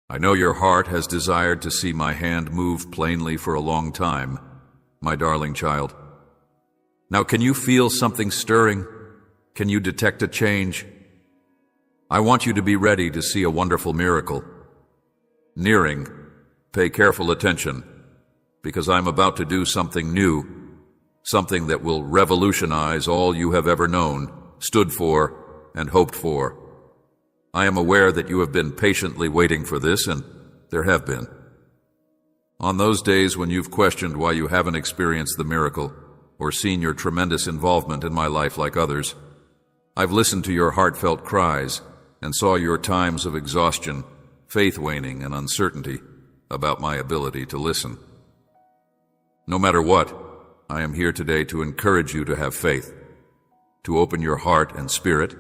I know your heart has desired to see my hand move plainly for a long time, my darling child. Now, can you feel something stirring? Can you detect a change? I want you to be ready to see a wonderful miracle. Nearing, pay careful attention, because I'm about to do something new, something that will revolutionize all you have ever known, stood for, and hoped for. I am aware that you have been patiently waiting for this, and there have been. On those days when you've questioned why you haven't experienced the miracle, or seen your tremendous involvement in my life like others, I've listened to your heartfelt cries and saw your times of exhaustion, faith waning, and uncertainty about my ability to listen. No matter what, I am here today to encourage you to have faith, to open your heart and spirit,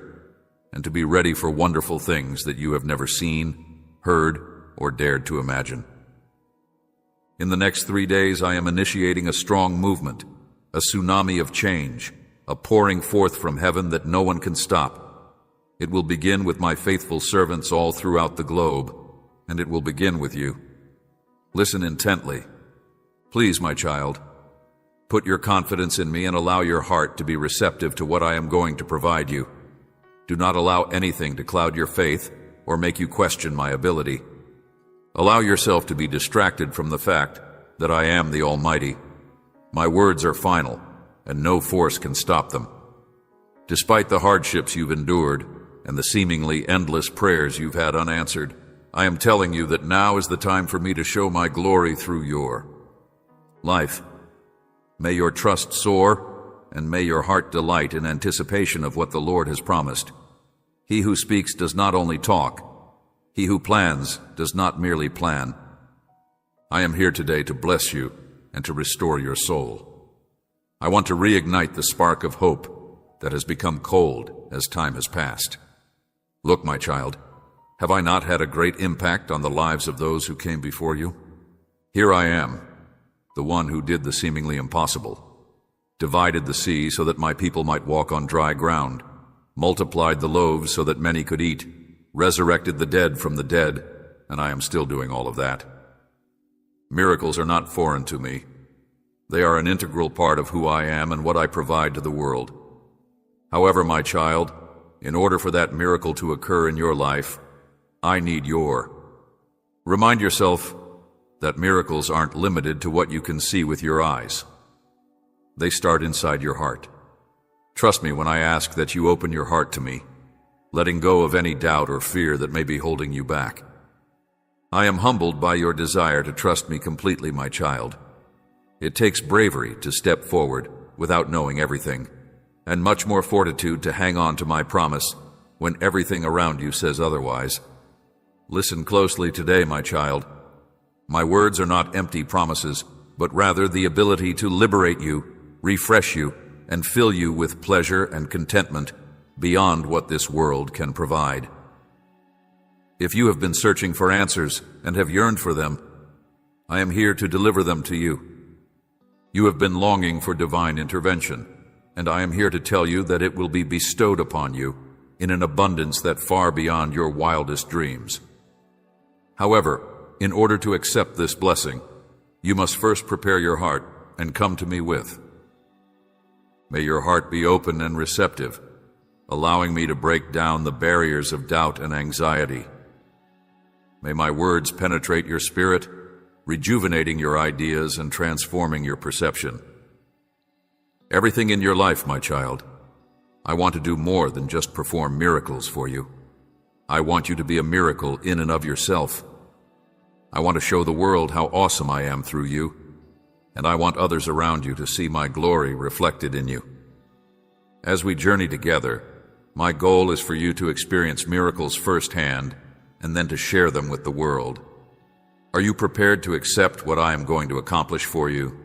and to be ready for wonderful things that you have never seen, heard, or dared to imagine. In the next 3 days, I am initiating a strong movement, a tsunami of change, a pouring forth from heaven that no one can stop. It will begin with my faithful servants all throughout the globe, and it will begin with you. Listen intently. Please, my child, put your confidence in me and allow your heart to be receptive to what I am going to provide you. Do not allow anything to cloud your faith or make you question my ability. Allow yourself to be distracted from the fact that I am the Almighty. My words are final, and no force can stop them. Despite the hardships you've endured and the seemingly endless prayers you've had unanswered, I am telling you that now is the time for me to show my glory through your life. May your trust soar, and may your heart delight in anticipation of what the Lord has promised. He who speaks does not only talk. He who plans does not merely plan. I am here today to bless you and to restore your soul. I want to reignite the spark of hope that has become cold as time has passed. Look, my child, have I not had a great impact on the lives of those who came before you? Here I am, the one who did the seemingly impossible, divided the sea so that my people might walk on dry ground, multiplied the loaves so that many could eat, resurrected the dead from the dead, and I am still doing all of that. Miracles are not foreign to me. They are an integral part of who I am and what I provide to the world. However, my child, in order for that miracle to occur in your life, I need your. Remind yourself that miracles aren't limited to what you can see with your eyes. They start inside your heart. Trust me when I ask that you open your heart to me, letting go of any doubt or fear that may be holding you back. I am humbled by your desire to trust me completely, my child. It takes bravery to step forward without knowing everything, and much more fortitude to hang on to my promise when everything around you says otherwise. Listen closely today, my child. My words are not empty promises, but rather the ability to liberate you, refresh you, and fill you with pleasure and contentment beyond what this world can provide. If you have been searching for answers and have yearned for them, I am here to deliver them to you. You have been longing for divine intervention, and I am here to tell you that it will be bestowed upon you in an abundance that far beyond your wildest dreams. However, in order to accept this blessing, you must first prepare your heart and come to me with. May your heart be open and receptive, allowing me to break down the barriers of doubt and anxiety. May my words penetrate your spirit, rejuvenating your ideas and transforming your perception. Everything in your life, my child, I want to do more than just perform miracles for you. I want you to be a miracle in and of yourself. I want to show the world how awesome I am through you, and I want others around you to see my glory reflected in you. As we journey together, my goal is for you to experience miracles firsthand and then to share them with the world. Are you prepared to accept what I am going to accomplish for you?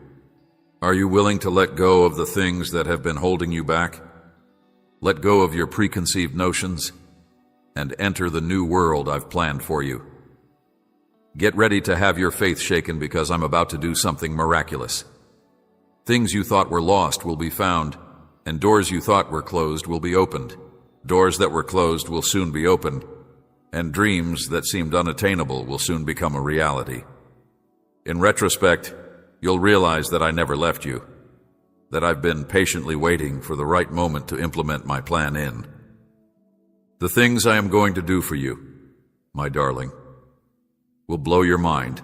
Are you willing to let go of the things that have been holding you back? Let go of your preconceived notions and enter the new world I've planned for you. Get ready to have your faith shaken because I'm about to do something miraculous. Things you thought were lost will be found, and doors you thought were closed will be opened. Doors that were closed will soon be opened, and dreams that seemed unattainable will soon become a reality. In retrospect, you'll realize that I never left you, that I've been patiently waiting for the right moment to implement my plan in. The things I am going to do for you, my darling, will blow your mind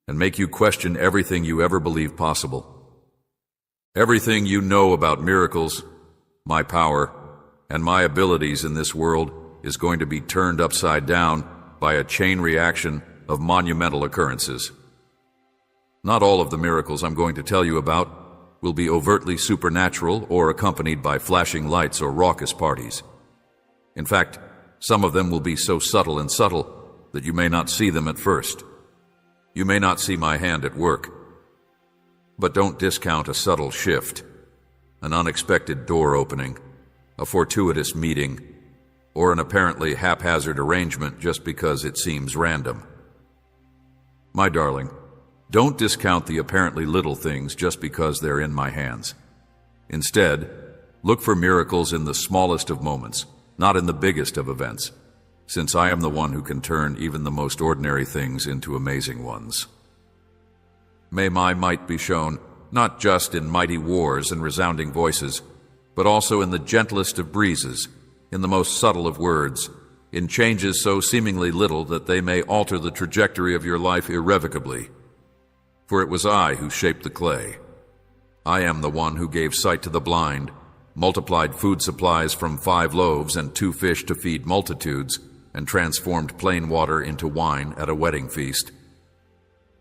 and make you question everything you ever believed possible. Everything you know about miracles, my power, and my abilities in this world is going to be turned upside down by a chain reaction of monumental occurrences. Not all of the miracles I'm going to tell you about will be overtly supernatural or accompanied by flashing lights or raucous parties. In fact, some of them will be so subtle that you may not see them at first. You may not see my hand at work. But don't discount a subtle shift, an unexpected door opening, a fortuitous meeting, or an apparently haphazard arrangement just because it seems random. My darling, don't discount the apparently little things just because they're in my hands. Instead, look for miracles in the smallest of moments, not in the biggest of events, since I am the one who can turn even the most ordinary things into amazing ones. May my might be shown, not just in mighty wars and resounding voices, but also in the gentlest of breezes, in the most subtle of words, in changes so seemingly little that they may alter the trajectory of your life irrevocably. For it was I who shaped the clay. I am the one who gave sight to the blind, multiplied food supplies from 5 loaves and 2 fish to feed multitudes, and transformed plain water into wine at a wedding feast.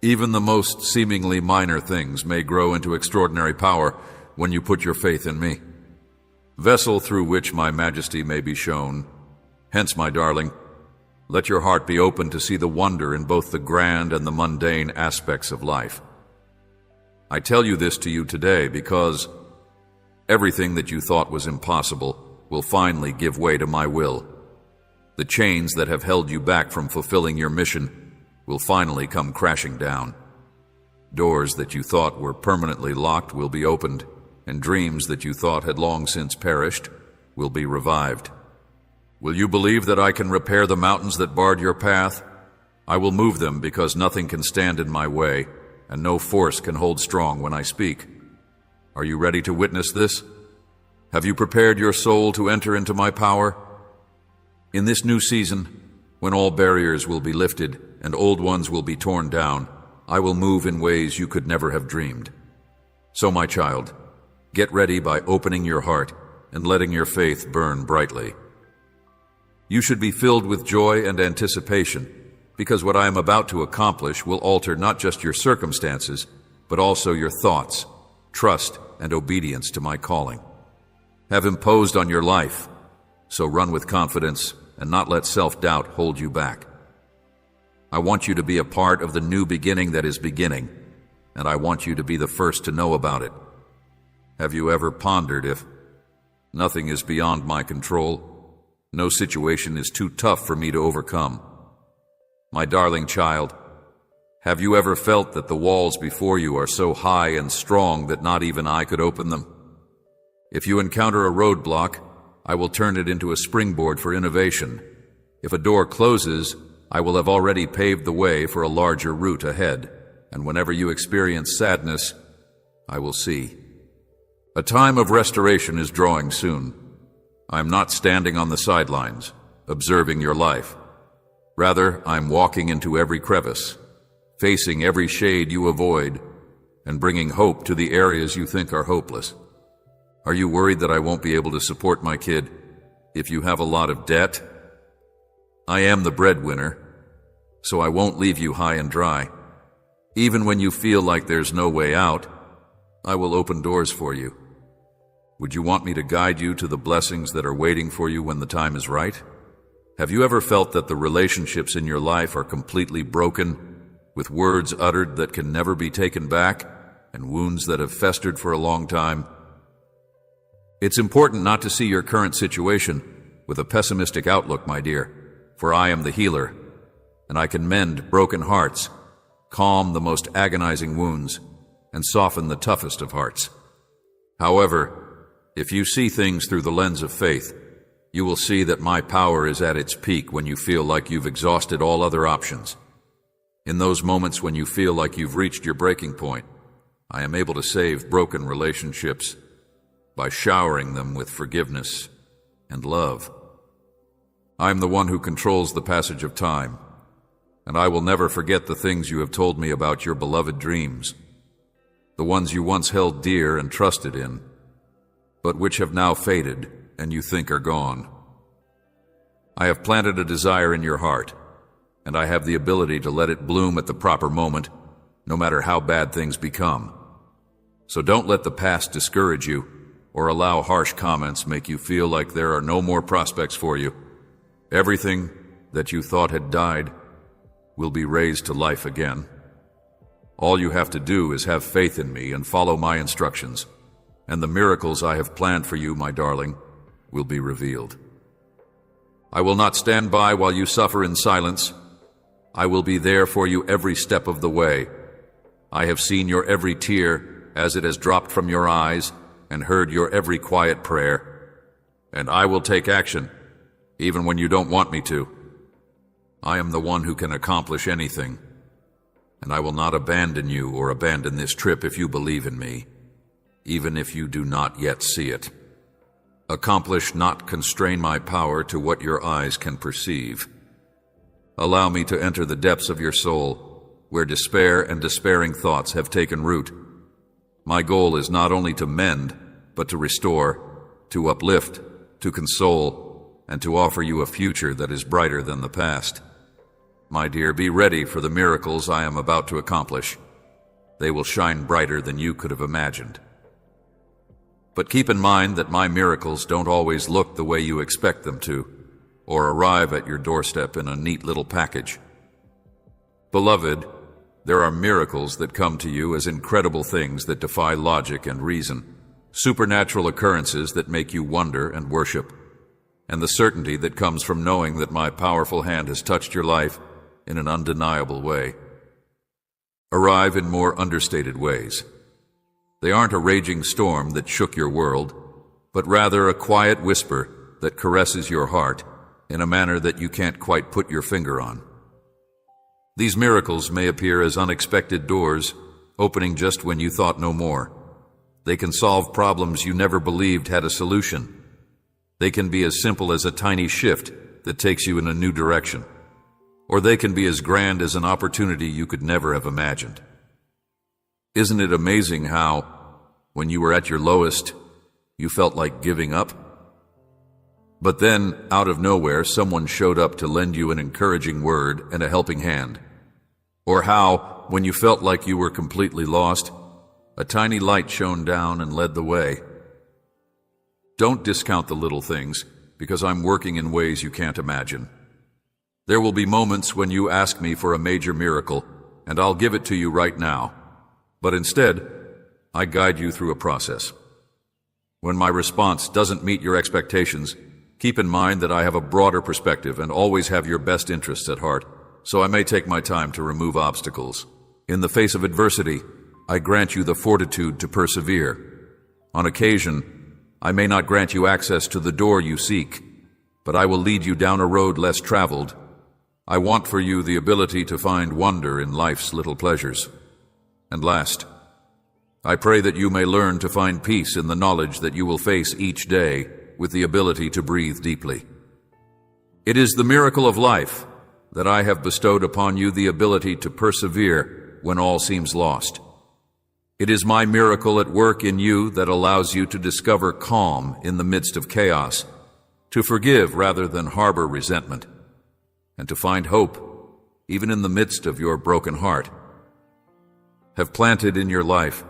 Even the most seemingly minor things may grow into extraordinary power when you put your faith in me, vessel through which my majesty may be shown. Hence, my darling, let your heart be open to see the wonder in both the grand and the mundane aspects of life. I tell you this to you today because everything that you thought was impossible will finally give way to my will. The chains that have held you back from fulfilling your mission will finally come crashing down. Doors that you thought were permanently locked will be opened, and dreams that you thought had long since perished will be revived. Will you believe that I can repair the mountains that barred your path? I will move them because nothing can stand in my way, and no force can hold strong when I speak. Are you ready to witness this? Have you prepared your soul to enter into my power? In this new season, when all barriers will be lifted and old ones will be torn down, I will move in ways you could never have dreamed. So, my child, get ready by opening your heart and letting your faith burn brightly. You should be filled with joy and anticipation, because what I am about to accomplish will alter not just your circumstances, but also your thoughts, trust, and obedience to my calling. Have imposed on your life, so run with confidence and not let self-doubt hold you back. I want you to be a part of the new beginning that is beginning, and I want you to be the first to know about it. Have you ever pondered if nothing is beyond my control? No situation is too tough for me to overcome. My darling child, have you ever felt that the walls before you are so high and strong that not even I could open them? If you encounter a roadblock, I will turn it into a springboard for innovation. If a door closes, I will have already paved the way for a larger route ahead. And whenever you experience sadness, I will see. A time of restoration is drawing soon. I am not standing on the sidelines, observing your life. Rather, I'm walking into every crevice, facing every shade you avoid, and bringing hope to the areas you think are hopeless. Are you worried that I won't be able to support my kid if you have a lot of debt? I am the breadwinner, so I won't leave you high and dry. Even when you feel like there's no way out, I will open doors for you. Would you want me to guide you to the blessings that are waiting for you when the time is right? Have you ever felt that the relationships in your life are completely broken, with words uttered that can never be taken back, and wounds that have festered for a long time? It's important not to see your current situation with a pessimistic outlook, my dear, for I am the healer, and I can mend broken hearts, calm the most agonizing wounds, and soften the toughest of hearts. However, if you see things through the lens of faith, You will see that my power is at its peak when you feel like you've exhausted all other options. In those moments when you feel like you've reached your breaking point, I am able to save broken relationships by showering them with forgiveness and love. I am the one who controls the passage of time, and I will never forget the things you have told me about your beloved dreams, the ones you once held dear and trusted in, but which have now faded and you think are gone. I have planted a desire in your heart, and I have the ability to let it bloom at the proper moment, no matter how bad things become. So don't let the past discourage you or allow harsh comments make you feel like there are no more prospects for you. Everything that you thought had died will be raised to life again. All you have to do is have faith in me and follow my instructions, and the miracles I have planned for you, my darling, will be revealed. I will not stand by while you suffer in silence. I will be there for you every step of the way. I have seen your every tear as it has dropped from your eyes and heard your every quiet prayer. And I will take action, even when you don't want me to. I am the one who can accomplish anything, and I will not abandon you or abandon this trip if you believe in me, even if you do not yet see it. Accomplish, not constrain my power to what your eyes can perceive. Allow me to enter the depths of your soul, where despair and despairing thoughts have taken root. My goal is not only to mend, but to restore, to uplift, to console, and to offer you a future that is brighter than the past. My dear, be ready for the miracles I am about to accomplish. They will shine brighter than you could have imagined. But keep in mind that my miracles don't always look the way you expect them to, or arrive at your doorstep in a neat little package. Beloved, there are miracles that come to you as incredible things that defy logic and reason, supernatural occurrences that make you wonder and worship, and the certainty that comes from knowing that my powerful hand has touched your life in an undeniable way. Arrive in more understated ways. They aren't a raging storm that shook your world, but rather a quiet whisper that caresses your heart in a manner that you can't quite put your finger on. These miracles may appear as unexpected doors, opening just when you thought no more. They can solve problems you never believed had a solution. They can be as simple as a tiny shift that takes you in a new direction, or they can be as grand as an opportunity you could never have imagined. Isn't it amazing how, when you were at your lowest, you felt like giving up? But then, out of nowhere, someone showed up to lend you an encouraging word and a helping hand. Or how, when you felt like you were completely lost, a tiny light shone down and led the way. Don't discount the little things, because I'm working in ways you can't imagine. There will be moments when you ask me for a major miracle, and I'll give it to you right now. But instead, I guide you through a process. When my response doesn't meet your expectations, keep in mind that I have a broader perspective and always have your best interests at heart, so I may take my time to remove obstacles. In the face of adversity, I grant you the fortitude to persevere. On occasion, I may not grant you access to the door you seek, but I will lead you down a road less traveled. I want for you the ability to find wonder in life's little pleasures. And last, I pray that you may learn to find peace in the knowledge that you will face each day with the ability to breathe deeply. It is the miracle of life that I have bestowed upon you the ability to persevere when all seems lost. It is my miracle at work in you that allows you to discover calm in the midst of chaos, to forgive rather than harbor resentment, and to find hope even in the midst of your broken heart. Have planted in your life,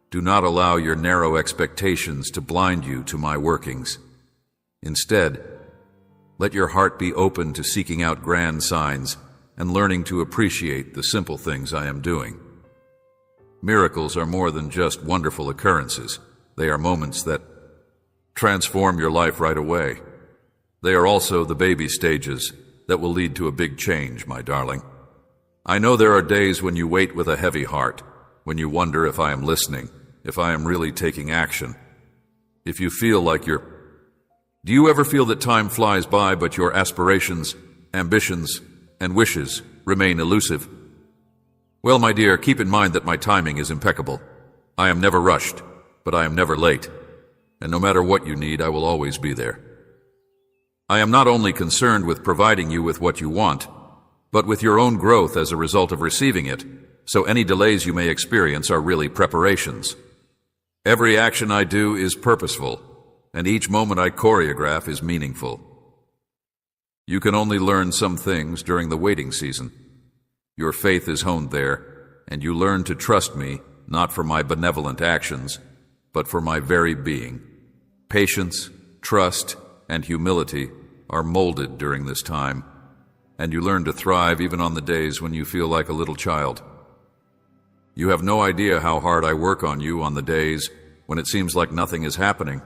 do not allow your narrow expectations to blind you to my workings. Instead, let your heart be open to seeking out grand signs and learning to appreciate the simple things I am doing. Miracles are more than just wonderful occurrences. They are moments that transform your life right away. They are also the baby stages that will lead to a big change, my darling. I know there are days when you wait with a heavy heart, when you wonder if I am listening, if I am really taking action, if you feel like you're Do you ever feel that time flies by but your aspirations, ambitions, and wishes remain elusive? Well, my dear, keep in mind that my timing is impeccable. I am never rushed, but I am never late. And no matter what you need, I will always be there. I am not only concerned with providing you with what you want, but with your own growth as a result of receiving it, so any delays you may experience are really preparations. Every action I do is purposeful, and each moment I choreograph is meaningful. You can only learn some things during the waiting season. Your faith is honed there, and you learn to trust me, not for my benevolent actions, but for my very being. Patience, trust, and humility are molded during this time, and you learn to thrive even on the days when you feel like a little child. You have no idea how hard I work on you on the days when it seems like nothing is happening.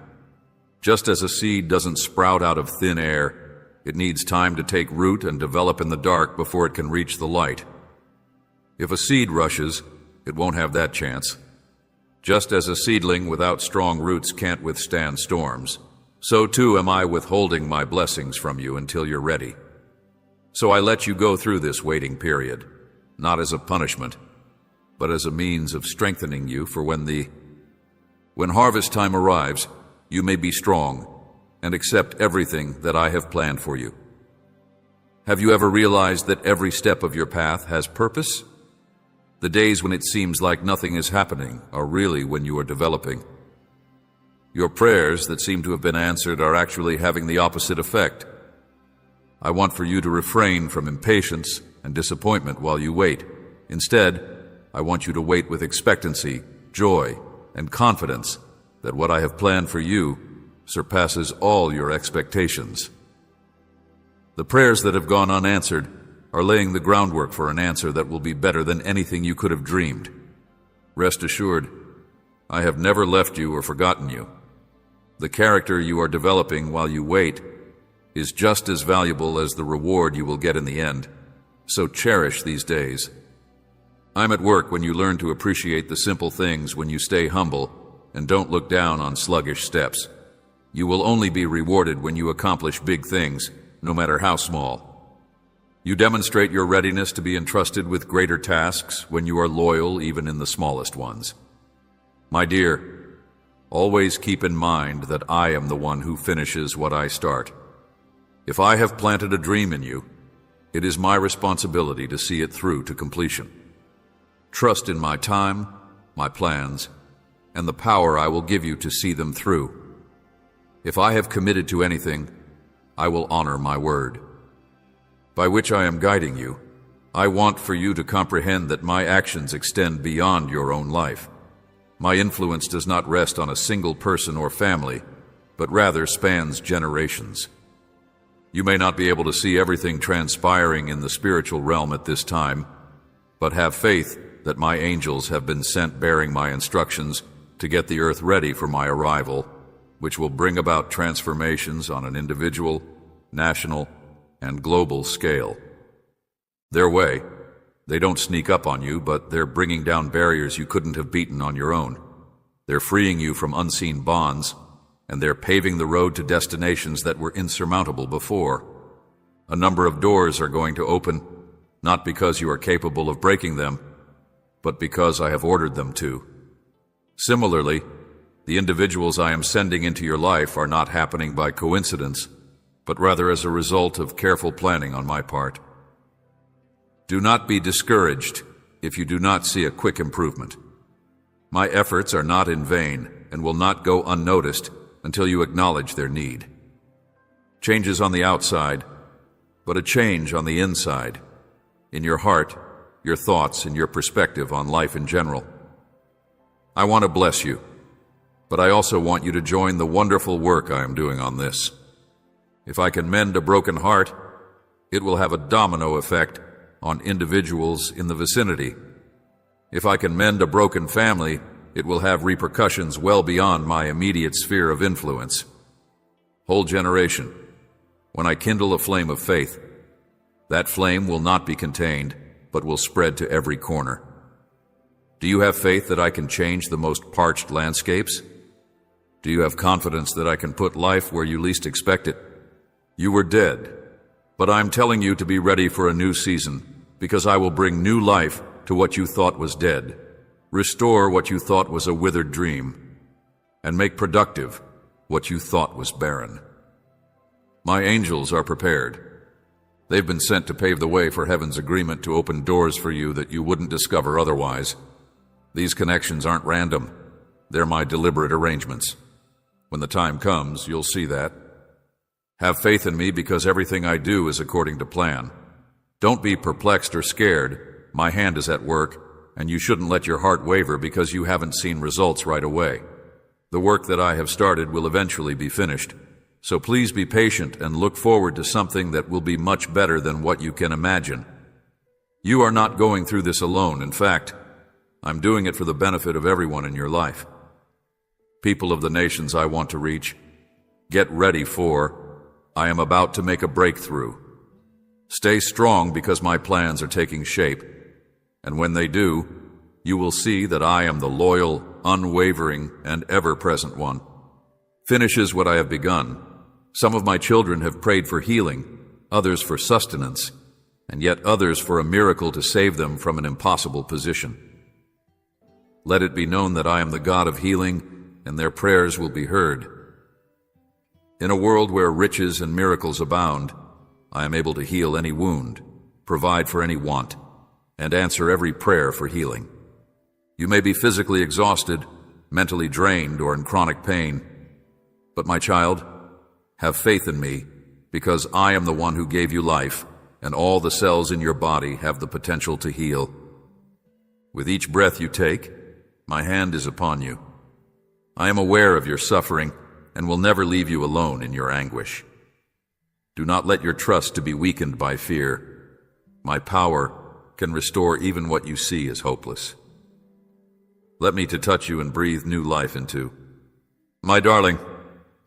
Just as a seed doesn't sprout out of thin air, it needs time to take root and develop in the dark before it can reach the light. If a seed rushes, it won't have that chance. Just as a seedling without strong roots can't withstand storms, so too am I withholding my blessings from you until you're ready. So I let you go through this waiting period, not as a punishment, but as a means of strengthening you for when harvest time arrives, you may be strong and accept everything that I have planned for you. Have you ever realized that every step of your path has purpose? The days when it seems like nothing is happening are really when you are developing. Your prayers that seem to have been answered are actually having the opposite effect. I want for you to refrain from impatience and disappointment while you wait. Instead, I want you to wait with expectancy, joy, and confidence that what I have planned for you surpasses all your expectations. The prayers that have gone unanswered are laying the groundwork for an answer that will be better than anything you could have dreamed. Rest assured, I have never left you or forgotten you. The character you are developing while you wait is just as valuable as the reward you will get in the end, so cherish these days. I'm at work when you learn to appreciate the simple things, when you stay humble and don't look down on sluggish steps. You will only be rewarded when you accomplish big things, no matter how small. You demonstrate your readiness to be entrusted with greater tasks when you are loyal even in the smallest ones. My dear, always keep in mind that I am the one who finishes what I start. If I have planted a dream in you, it is my responsibility to see it through to completion. Trust in my time, my plans, and the power I will give you to see them through. If I have committed to anything, I will honor my word. By which I am guiding you, I want for you to comprehend that my actions extend beyond your own life. My influence does not rest on a single person or family, but rather spans generations. You may not be able to see everything transpiring in the spiritual realm at this time, but have faith that my angels have been sent bearing my instructions to get the earth ready for my arrival, which will bring about transformations on an individual, national, and global scale. Their way, they don't sneak up on you, but they're bringing down barriers you couldn't have beaten on your own. They're freeing you from unseen bonds, and they're paving the road to destinations that were insurmountable before. A number of doors are going to open, not because you are capable of breaking them, but because I have ordered them to. Similarly, the individuals I am sending into your life are not happening by coincidence, but rather as a result of careful planning on my part. Do not be discouraged if you do not see a quick improvement. My efforts are not in vain and will not go unnoticed until you acknowledge their need. Change is on the outside, but a change on the inside, in your heart, your thoughts, and your perspective on life in general. I want to bless you, but I also want you to join the wonderful work I am doing on this. If I can mend a broken heart, it will have a domino effect on individuals in the vicinity. If I can mend a broken family, it will have repercussions well beyond my immediate sphere of influence. Whole generation, when I kindle a flame of faith, that flame will not be contained, but will spread to every corner. Do you have faith that I can change the most parched landscapes? Do you have confidence that I can put life where you least expect it? You were dead, but I'm telling you to be ready for a new season, because I will bring new life to what you thought was dead, restore what you thought was a withered dream, and make productive what you thought was barren. My angels are prepared. They've been sent to pave the way for heaven's agreement to open doors for you that you wouldn't discover otherwise. These connections aren't random. They're my deliberate arrangements. When the time comes, you'll see that. Have faith in me because everything I do is according to plan. Don't be perplexed or scared. My hand is at work, and you shouldn't let your heart waver because you haven't seen results right away. The work that I have started will eventually be finished. So please be patient and look forward to something that will be much better than what you can imagine. You are not going through this alone. In fact, I'm doing it for the benefit of everyone in your life. People of the nations I want to reach, get ready for, I am about to make a breakthrough. Stay strong because my plans are taking shape, and when they do, you will see that I am the loyal, unwavering, and ever-present one. Finishes what I have begun. Some of my children have prayed for healing, others for sustenance, and yet others for a miracle to save them from an impossible position. Let it be known that I am the God of healing, and their prayers will be heard. In a world where riches and miracles abound, I am able to heal any wound, provide for any want, and answer every prayer for healing. You may be physically exhausted, mentally drained, or in chronic pain, but my child, have faith in me, because I am the one who gave you life, and all the cells in your body have the potential to heal. With each breath you take, my hand is upon you. I am aware of your suffering and will never leave you alone in your anguish. Do not let your trust to be weakened by fear. My power can restore even what you see as hopeless. Let me to touch you and breathe new life into. My darling,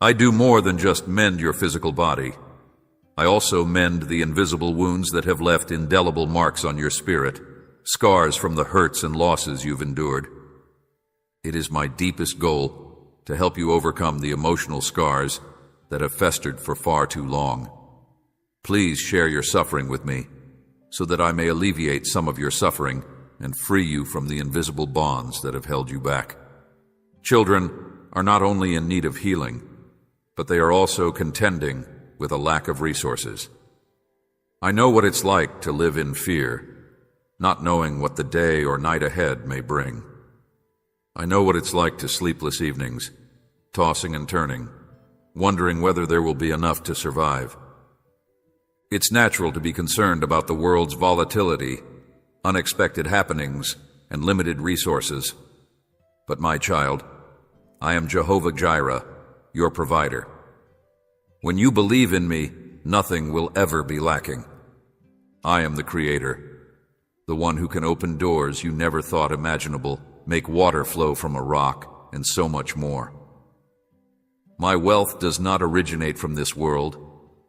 I do more than just mend your physical body. I also mend the invisible wounds that have left indelible marks on your spirit, scars from the hurts and losses you've endured. It is my deepest goal to help you overcome the emotional scars that have festered for far too long. Please share your suffering with me, so that I may alleviate some of your suffering and free you from the invisible bonds that have held you back. Children are not only in need of healing, but they are also contending with a lack of resources. I know what it's like to live in fear, not knowing what the day or night ahead may bring. I know what it's like to sleepless evenings, tossing and turning, wondering whether there will be enough to survive. It's natural to be concerned about the world's volatility, unexpected happenings, and limited resources. But my child, I am Jehovah Jireh, your provider. When you believe in me, nothing will ever be lacking. I am the Creator, the one who can open doors you never thought imaginable, make water flow from a rock, and so much more. My wealth does not originate from this world,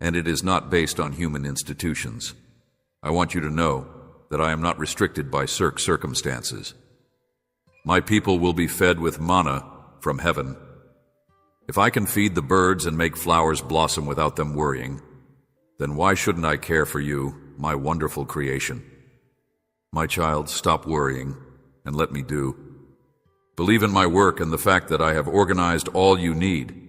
and it is not based on human institutions. I want you to know that I am not restricted by circumstances. My people will be fed with manna from heaven. If I can feed the birds and make flowers blossom without them worrying, then why shouldn't I care for you, my wonderful creation? My child, stop worrying and let me do. Believe in my work and the fact that I have organized all you need.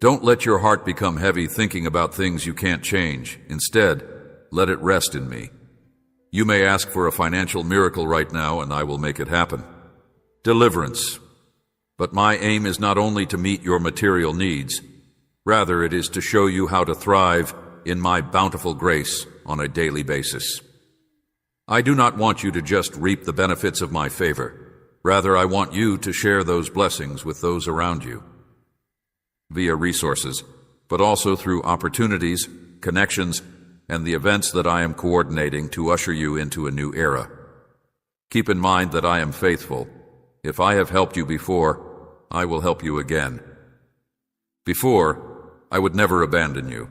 Don't let your heart become heavy thinking about things you can't change. Instead, let it rest in me. You may ask for a financial miracle right now, and I will make it happen. Deliverance. But my aim is not only to meet your material needs, rather it is to show you how to thrive in my bountiful grace on a daily basis. I do not want you to just reap the benefits of my favor. Rather, I want you to share those blessings with those around you. Via resources, but also through opportunities, connections, and the events that I am coordinating to usher you into a new era. Keep in mind that I am faithful. If I have helped you before, I will help you again. Before, I would never abandon you.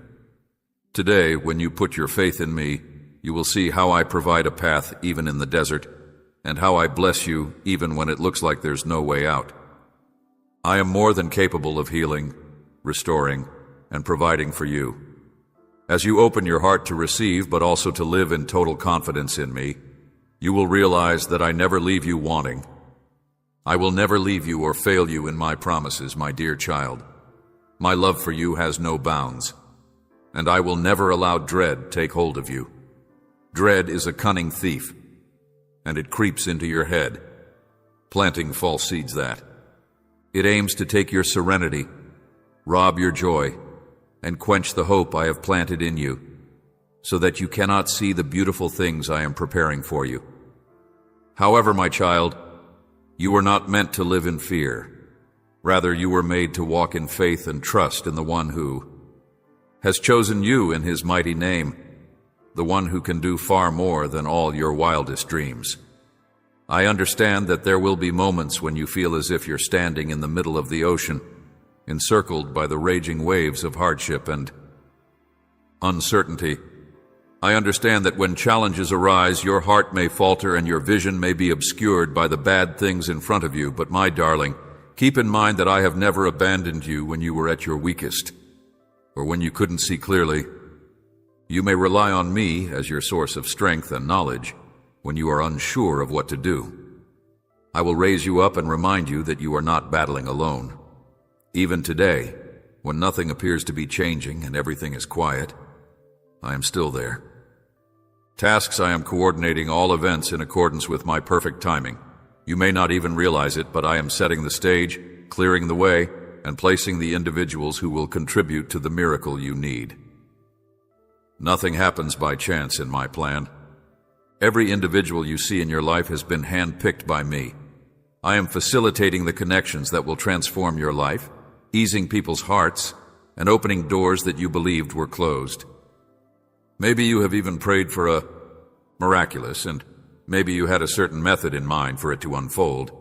Today, when you put your faith in me, you will see how I provide a path even in the desert, and how I bless you even when it looks like there's no way out. I am more than capable of healing, restoring, and providing for you. As you open your heart to receive, but also to live in total confidence in me, you will realize that I never leave you wanting. I will never leave you or fail you in my promises, my dear child. My love for you has no bounds, and I will never allow dread take hold of you. Dread is a cunning thief, and it creeps into your head, planting false seeds that. It aims to take your serenity, rob your joy, and quench the hope I have planted in you, so that you cannot see the beautiful things I am preparing for you. However, my child, you were not meant to live in fear. Rather, you were made to walk in faith and trust in the one who has chosen you in his mighty name, the one who can do far more than all your wildest dreams. I understand that there will be moments when you feel as if you're standing in the middle of the ocean, encircled by the raging waves of hardship and uncertainty. I understand that when challenges arise, your heart may falter and your vision may be obscured by the bad things in front of you, but my darling, keep in mind that I have never abandoned you when you were at your weakest, or when you couldn't see clearly. You may rely on me as your source of strength and knowledge when you are unsure of what to do. I will raise you up and remind you that you are not battling alone. Even today, when nothing appears to be changing and everything is quiet, I am still there. Tasks I am coordinating all events in accordance with my perfect timing. You may not even realize it, but I am setting the stage, clearing the way, and placing the individuals who will contribute to the miracle you need. Nothing happens by chance in my plan. Every individual you see in your life has been handpicked by me. I am facilitating the connections that will transform your life, easing people's hearts, and opening doors that you believed were closed. Maybe you have even prayed for a miraculous, and maybe you had a certain method in mind for it to unfold.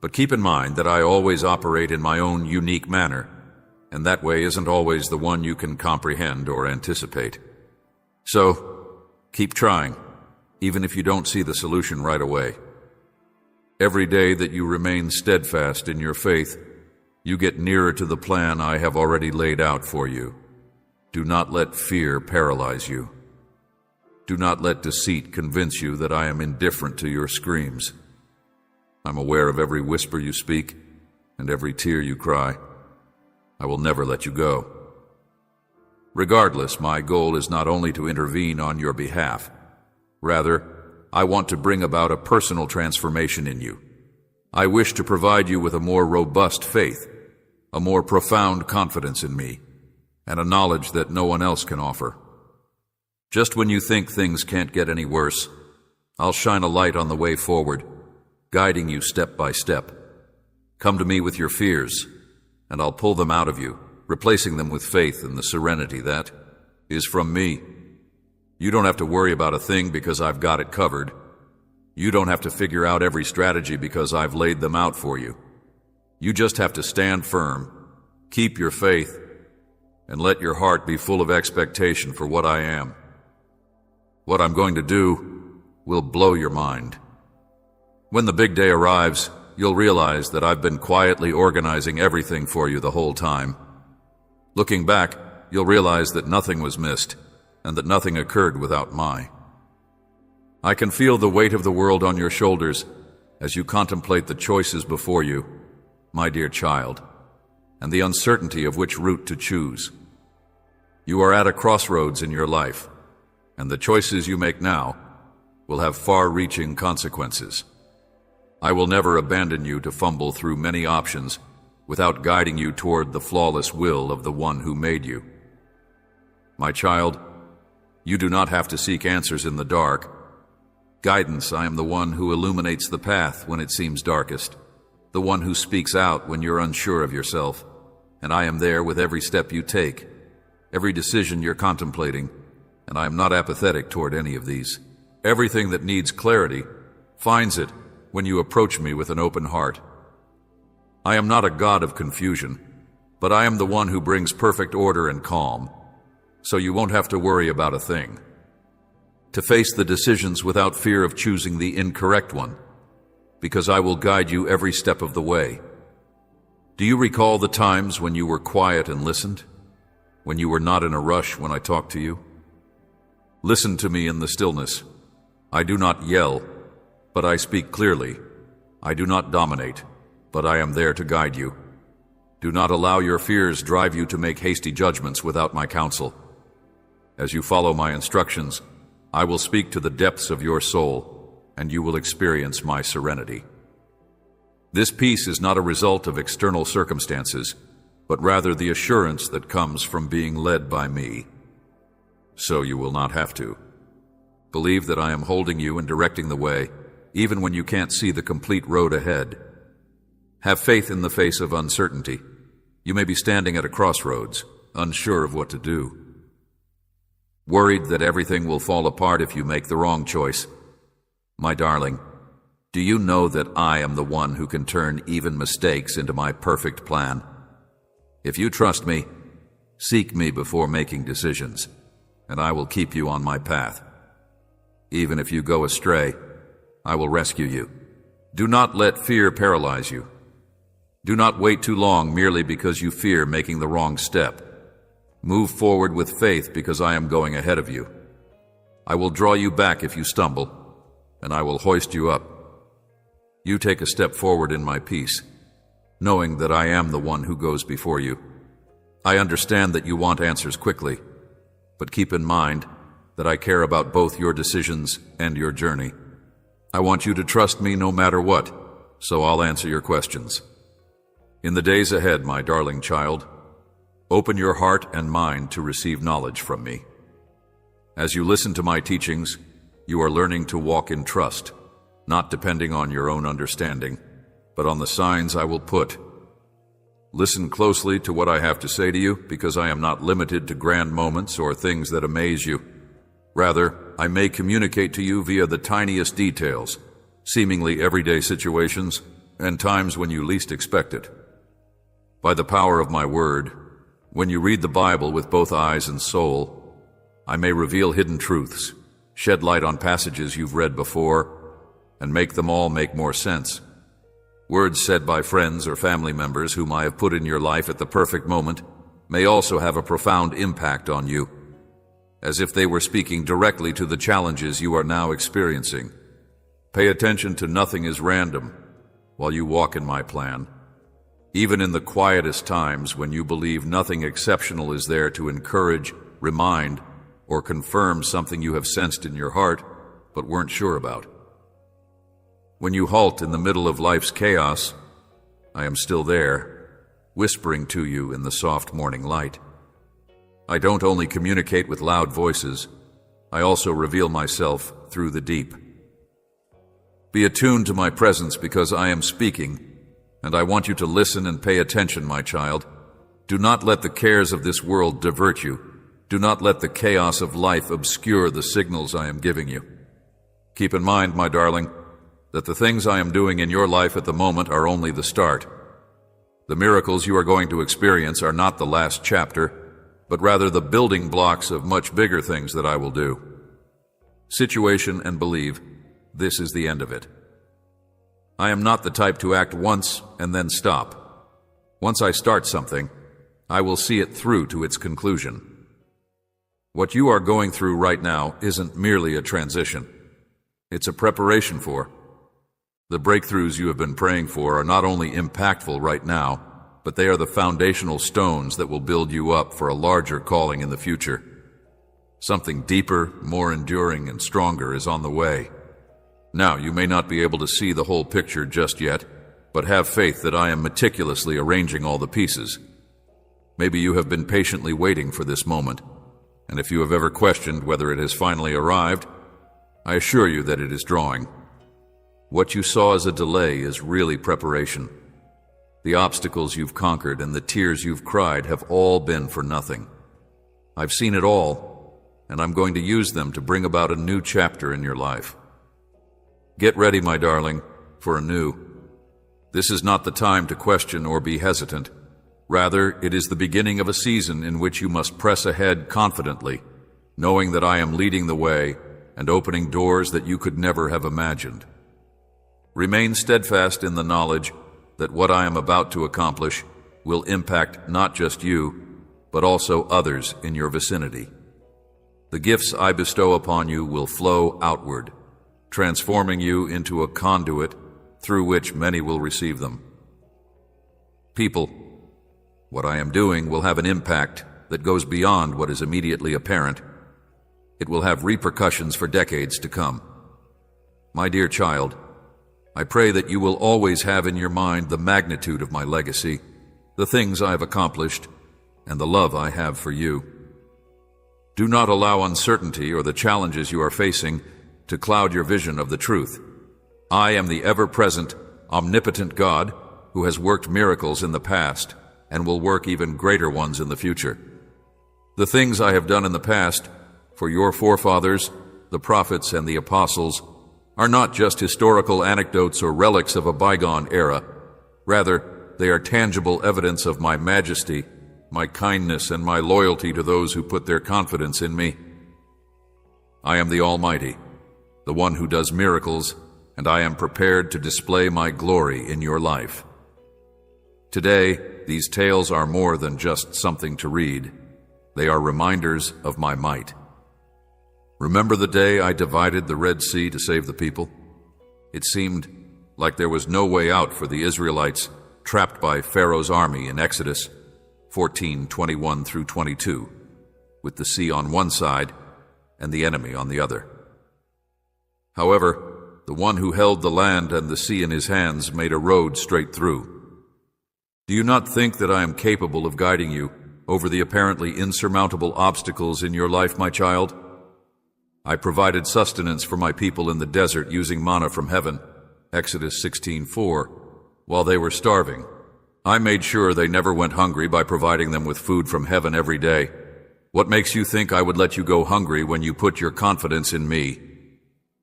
But keep in mind that I always operate in my own unique manner, and that way isn't always the one you can comprehend or anticipate. So, keep trying, even if you don't see the solution right away. Every day that you remain steadfast in your faith, you get nearer to the plan I have already laid out for you. Do not let fear paralyze you. Do not let deceit convince you that I am indifferent to your screams. I'm aware of every whisper you speak and every tear you cry. I will never let you go. Regardless, my goal is not only to intervene on your behalf. Rather, I want to bring about a personal transformation in you. I wish to provide you with a more robust faith, a more profound confidence in me, and a knowledge that no one else can offer. Just when you think things can't get any worse, I'll shine a light on the way forward, guiding you step by step. Come to me with your fears, and I'll pull them out of you, replacing them with faith and the serenity that is from me. You don't have to worry about a thing because I've got it covered. You don't have to figure out every strategy because I've laid them out for you. You just have to stand firm, keep your faith, and let your heart be full of expectation for what I am. What I'm going to do will blow your mind. When the big day arrives, you'll realize that I've been quietly organizing everything for you the whole time. Looking back, you'll realize that nothing was missed, and that nothing occurred without I can feel the weight of the world on your shoulders as you contemplate the choices before you, my dear child, and the uncertainty of which route to choose. You are at a crossroads in your life, and the choices you make now will have far-reaching consequences. I will never abandon you to fumble through many options without guiding you toward the flawless will of the one who made you. My child, you do not have to seek answers in the dark. Guidance, I am the one who illuminates the path when it seems darkest, the one who speaks out when you're unsure of yourself, and I am there with every step you take, every decision you're contemplating, and I am not apathetic toward any of these. Everything that needs clarity finds it when you approach me with an open heart. I am not a god of confusion, but I am the one who brings perfect order and calm, so you won't have to worry about a thing. To face the decisions without fear of choosing the incorrect one, because I will guide you every step of the way. Do you recall the times when you were quiet and listened? When you were not in a rush when I talked to you? Listen to me in the stillness. I do not yell, but I speak clearly. I do not dominate, but I am there to guide you. Do not allow your fears drive you to make hasty judgments without my counsel. As you follow my instructions, I will speak to the depths of your soul, and you will experience my serenity. This peace is not a result of external circumstances, but rather the assurance that comes from being led by me. So you will not have to. Believe that I am holding you and directing the way, even when you can't see the complete road ahead. Have faith in the face of uncertainty. You may be standing at a crossroads, unsure of what to do. Worried that everything will fall apart if you make the wrong choice. My darling, do you know that I am the one who can turn even mistakes into my perfect plan? If you trust me, seek me before making decisions, and I will keep you on my path. Even if you go astray, I will rescue you. Do not let fear paralyze you. Do not wait too long merely because you fear making the wrong step. Move forward with faith because I am going ahead of you. I will draw you back if you stumble, and I will hoist you up. You take a step forward in my peace, knowing that I am the one who goes before you. I understand that you want answers quickly, but keep in mind that I care about both your decisions and your journey. I want you to trust me no matter what, so I'll answer your questions. In the days ahead, my darling child, open your heart and mind to receive knowledge from me. As you listen to my teachings, you are learning to walk in trust, not depending on your own understanding, but on the signs I will put. Listen closely to what I have to say to you, because I am not limited to grand moments or things that amaze you. Rather, I may communicate to you via the tiniest details, seemingly everyday situations, and times when you least expect it. By the power of my word, when you read the Bible with both eyes and soul, I may reveal hidden truths, shed light on passages you've read before, and make them all make more sense. Words said by friends or family members whom I have put in your life at the perfect moment may also have a profound impact on you, as if they were speaking directly to the challenges you are now experiencing. Pay attention to nothing is random while you walk in my plan. Even in the quietest times when you believe nothing exceptional is there to encourage, remind, or confirm something you have sensed in your heart but weren't sure about. When you halt in the middle of life's chaos, I am still there, whispering to you in the soft morning light. I don't only communicate with loud voices, I also reveal myself through the deep. Be attuned to my presence because I am speaking, and I want you to listen and pay attention, my child. Do not let the cares of this world divert you. Do not let the chaos of life obscure the signals I am giving you. Keep in mind, my darling, that the things I am doing in your life at the moment are only the start. The miracles you are going to experience are not the last chapter, but rather the building blocks of much bigger things that I will do. Situation and believe, this is the end of it. I am not the type to act once and then stop. Once I start something, I will see it through to its conclusion. What you are going through right now isn't merely a transition. It's a preparation for. The breakthroughs you have been praying for are not only impactful right now, but they are the foundational stones that will build you up for a larger calling in the future. Something deeper, more enduring, and stronger is on the way. Now, you may not be able to see the whole picture just yet, but have faith that I am meticulously arranging all the pieces. Maybe you have been patiently waiting for this moment, and if you have ever questioned whether it has finally arrived, I assure you that it is drawing. What you saw as a delay is really preparation. The obstacles you've conquered and the tears you've cried have all been for nothing. I've seen it all, and I'm going to use them to bring about a new chapter in your life. Get ready, my darling, for a new. This is not the time to question or be hesitant. Rather, it is the beginning of a season in which you must press ahead confidently, knowing that I am leading the way and opening doors that you could never have imagined. Remain steadfast in the knowledge that what I am about to accomplish will impact not just you, but also others in your vicinity. The gifts I bestow upon you will flow outward, transforming you into a conduit through which many will receive them. People, what I am doing will have an impact that goes beyond what is immediately apparent. It will have repercussions for decades to come. My dear child, I pray that you will always have in your mind the magnitude of my legacy, the things I have accomplished, and the love I have for you. Do not allow uncertainty or the challenges you are facing to cloud your vision of the truth. I am the ever-present, omnipotent God who has worked miracles in the past and will work even greater ones in the future. The things I have done in the past for your forefathers, the prophets and the apostles, are not just historical anecdotes or relics of a bygone era. Rather, they are tangible evidence of my majesty, my kindness, and my loyalty to those who put their confidence in me. I am the Almighty, the one who does miracles, and I am prepared to display my glory in your life. Today, these tales are more than just something to read. They are reminders of my might. Remember the day I divided the Red Sea to save the people? It seemed like there was no way out for the Israelites trapped by Pharaoh's army in Exodus 14:21 through 22, with the sea on one side and the enemy on the other. However, the one who held the land and the sea in his hands made a road straight through. Do you not think that I am capable of guiding you over the apparently insurmountable obstacles in your life, my child? I provided sustenance for my people in the desert using manna from heaven, Exodus 16:4, while they were starving. I made sure they never went hungry by providing them with food from heaven every day. What makes you think I would let you go hungry when you put your confidence in me?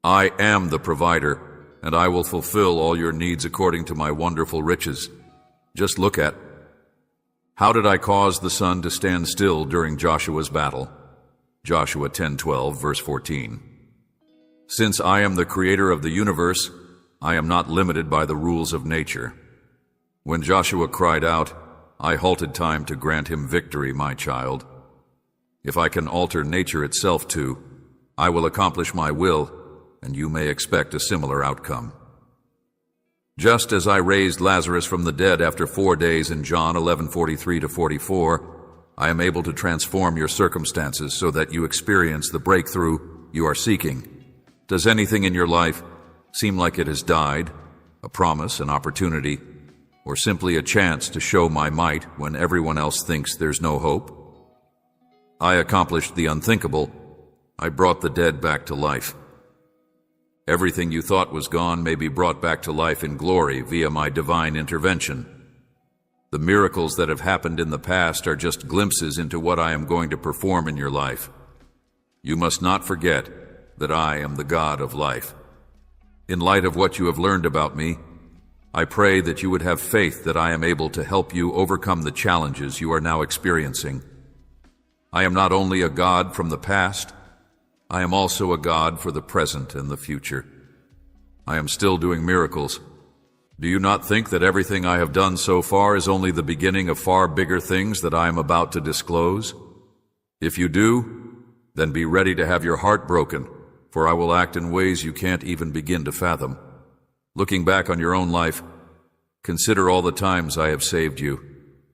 I am the provider, and I will fulfill all your needs according to my wonderful riches. Just look at, how did I cause the sun to stand still during Joshua's battle? Joshua 10:12, verse 14. Since I am the creator of the universe, I am not limited by the rules of nature. When Joshua cried out, I halted time to grant him victory, my child. If I can alter nature itself too, I will accomplish my will, and you may expect a similar outcome. Just as I raised Lazarus from the dead after 4 days in John 11:43-44, I am able to transform your circumstances so that you experience the breakthrough you are seeking. Does anything in your life seem like it has died, a promise, an opportunity, or simply a chance to show my might when everyone else thinks there's no hope? I accomplished the unthinkable. I brought the dead back to life. Everything you thought was gone may be brought back to life in glory via my divine intervention. The miracles that have happened in the past are just glimpses into what I am going to perform in your life. You must not forget that I am the God of life. In light of what you have learned about me, I pray that you would have faith that I am able to help you overcome the challenges you are now experiencing. I am not only a God from the past, I am also a God for the present and the future. I am still doing miracles. Do you not think that everything I have done so far is only the beginning of far bigger things that I am about to disclose? If you do, then be ready to have your heart broken, for I will act in ways you can't even begin to fathom. Looking back on your own life, consider all the times I have saved you,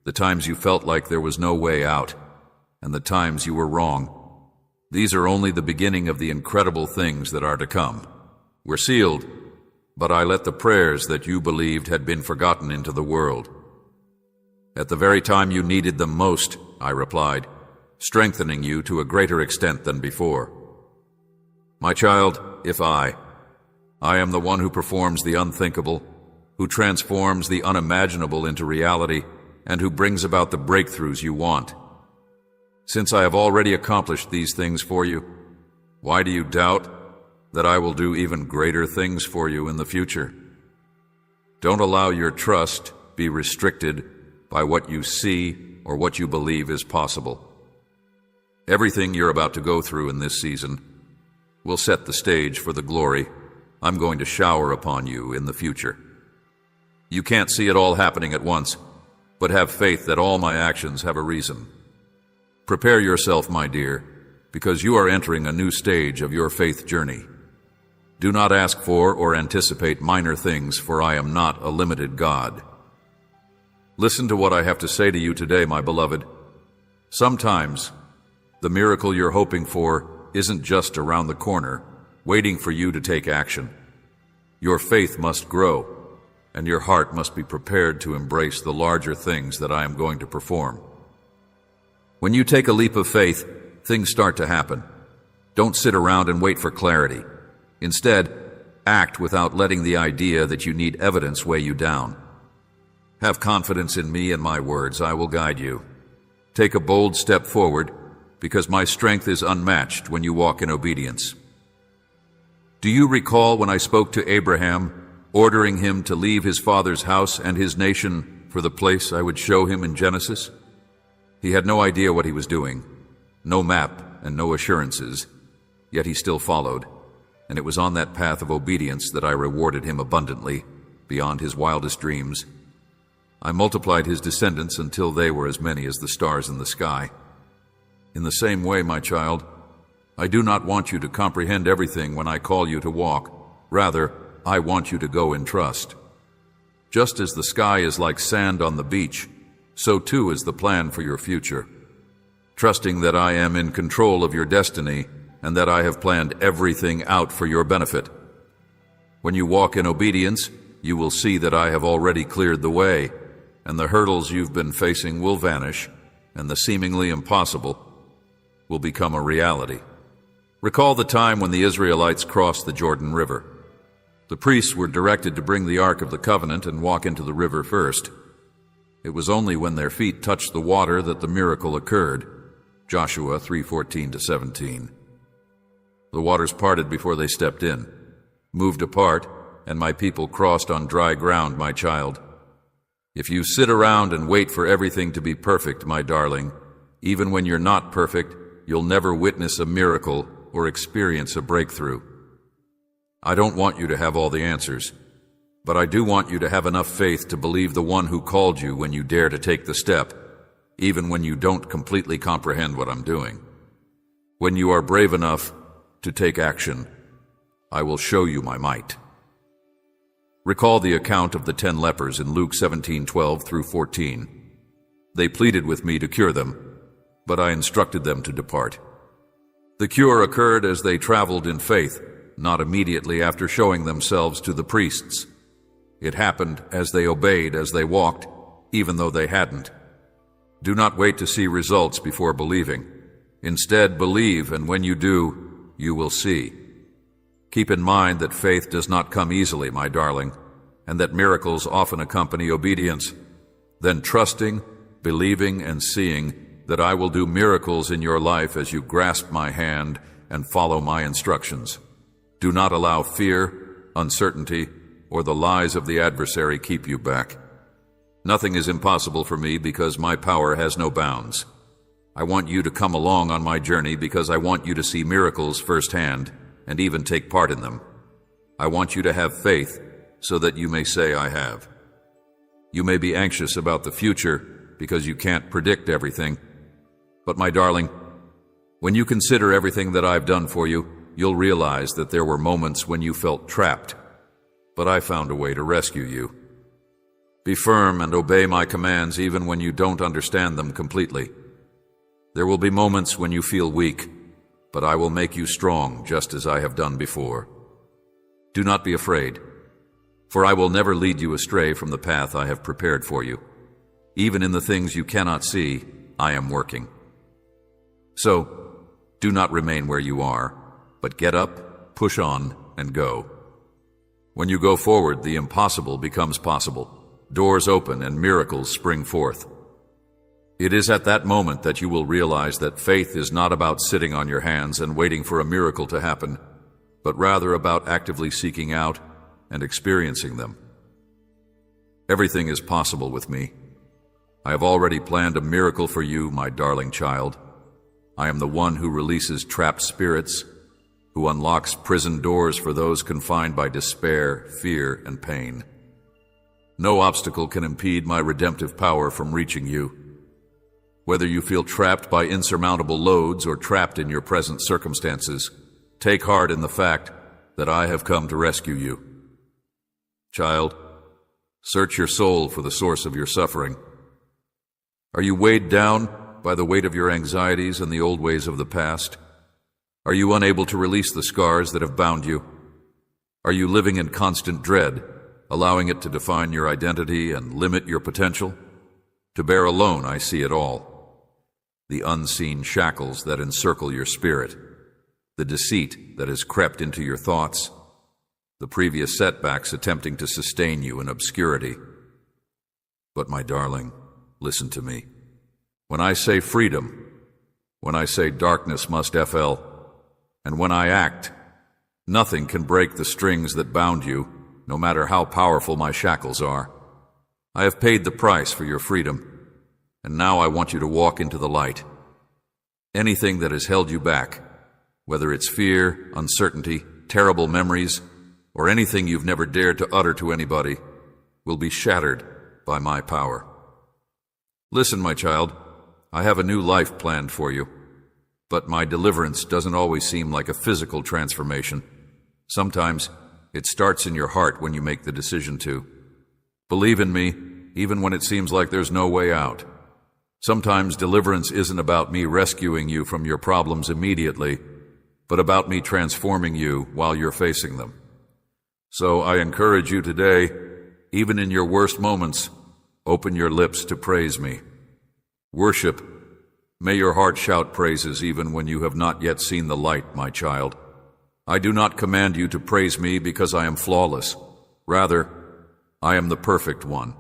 the times you felt like there was no way out, and the times you were wrong. These are only the beginning of the incredible things that are to come. We're sealed, but I let the prayers that you believed had been forgotten into the world. At the very time you needed them most, I replied, strengthening you to a greater extent than before. My child, if I am the one who performs the unthinkable, who transforms the unimaginable into reality, and who brings about the breakthroughs you want. Since I have already accomplished these things for you, why do you doubt that I will do even greater things for you in the future? Don't allow your trust be restricted by what you see or what you believe is possible. Everything you're about to go through in this season will set the stage for the glory I'm going to shower upon you in the future. You can't see it all happening at once, but have faith that all my actions have a reason. Prepare yourself, my dear, because you are entering a new stage of your faith journey. Do not ask for or anticipate minor things, for I am not a limited God. Listen to what I have to say to you today, my beloved. Sometimes, the miracle you're hoping for isn't just around the corner, waiting for you to take action. Your faith must grow, and your heart must be prepared to embrace the larger things that I am going to perform. When you take a leap of faith, things start to happen. Don't sit around and wait for clarity. Instead, act without letting the idea that you need evidence weigh you down. Have confidence in me and my words. I will guide you. Take a bold step forward, because my strength is unmatched when you walk in obedience. Do you recall when I spoke to Abraham, ordering him to leave his father's house and his nation for the place I would show him in Genesis? He had no idea what he was doing, no map and no assurances, yet he still followed, and it was on that path of obedience that I rewarded him abundantly, beyond his wildest dreams. I multiplied his descendants until they were as many as the stars in the sky. In the same way, my child, I do not want you to comprehend everything when I call you to walk. Rather, I want you to go in trust. Just as the sky is like sand on the beach, so too is the plan for your future. Trusting that I am in control of your destiny and that I have planned everything out for your benefit. When you walk in obedience, you will see that I have already cleared the way, and the hurdles you've been facing will vanish, and the seemingly impossible will become a reality. Recall the time when the Israelites crossed the Jordan River. The priests were directed to bring the Ark of the Covenant and walk into the river first. It was only when their feet touched the water that the miracle occurred. Joshua 3:14-17. The waters parted before they stepped in, moved apart, and my people crossed on dry ground, my child. If you sit around and wait for everything to be perfect, my darling, even when you're not perfect, you'll never witness a miracle or experience a breakthrough. I don't want you to have all the answers, but I do want you to have enough faith to believe the one who called you when you dare to take the step, even when you don't completely comprehend what I'm doing. When you are brave enough to take action, I will show you my might. Recall the account of the 10 lepers in Luke 17:12-14. They pleaded with me to cure them, but I instructed them to depart. The cure occurred as they traveled in faith, not immediately after showing themselves to the priests. It happened as they obeyed as they walked, even though they hadn't. Do not wait to see results before believing. Instead, believe, and when you do, you will see. Keep in mind that faith does not come easily, my darling, and that miracles often accompany obedience. Then trusting, believing, and seeing that I will do miracles in your life as you grasp my hand and follow my instructions. Do not allow fear, uncertainty, or the lies of the adversary keep you back. Nothing is impossible for me because my power has no bounds. I want you to come along on my journey because I want you to see miracles firsthand and even take part in them. I want you to have faith so that you may say, I have. You may be anxious about the future because you can't predict everything. But my darling, when you consider everything that I've done for you, you'll realize that there were moments when you felt trapped, but I found a way to rescue you. Be firm and obey my commands even when you don't understand them completely. There will be moments when you feel weak, but I will make you strong just as I have done before. Do not be afraid, for I will never lead you astray from the path I have prepared for you. Even in the things you cannot see, I am working. So, do not remain where you are, but get up, push on, and go. When you go forward, the impossible becomes possible. Doors open and miracles spring forth. It is at that moment that you will realize that faith is not about sitting on your hands and waiting for a miracle to happen, but rather about actively seeking out and experiencing them. Everything is possible with me. I have already planned a miracle for you, my darling child. I am the one who releases trapped spirits, who unlocks prison doors for those confined by despair, fear, and pain. No obstacle can impede my redemptive power from reaching you. Whether you feel trapped by insurmountable loads or trapped in your present circumstances, take heart in the fact that I have come to rescue you. Child, search your soul for the source of your suffering. Are you weighed down by the weight of your anxieties and the old ways of the past? Are you unable to release the scars that have bound you? Are you living in constant dread, allowing it to define your identity and limit your potential? To bear alone, I see it all. The unseen shackles that encircle your spirit, the deceit that has crept into your thoughts, the previous setbacks attempting to sustain you in obscurity. But my darling, listen to me. When I say freedom, when I say darkness must FL, and when I act, nothing can break the strings that bound you, no matter how powerful my shackles are. I have paid the price for your freedom, and now I want you to walk into the light. Anything that has held you back, whether it's fear, uncertainty, terrible memories, or anything you've never dared to utter to anybody, will be shattered by my power. Listen, my child, I have a new life planned for you, but my deliverance doesn't always seem like a physical transformation. Sometimes it starts in your heart when you make the decision to. Believe in me, even when it seems like there's no way out. Sometimes deliverance isn't about me rescuing you from your problems immediately, but about me transforming you while you're facing them. So I encourage you today, even in your worst moments, open your lips to praise me. Worship. May your heart shout praises even when you have not yet seen the light, my child. I do not command you to praise me because I am flawless. Rather, I am the perfect one.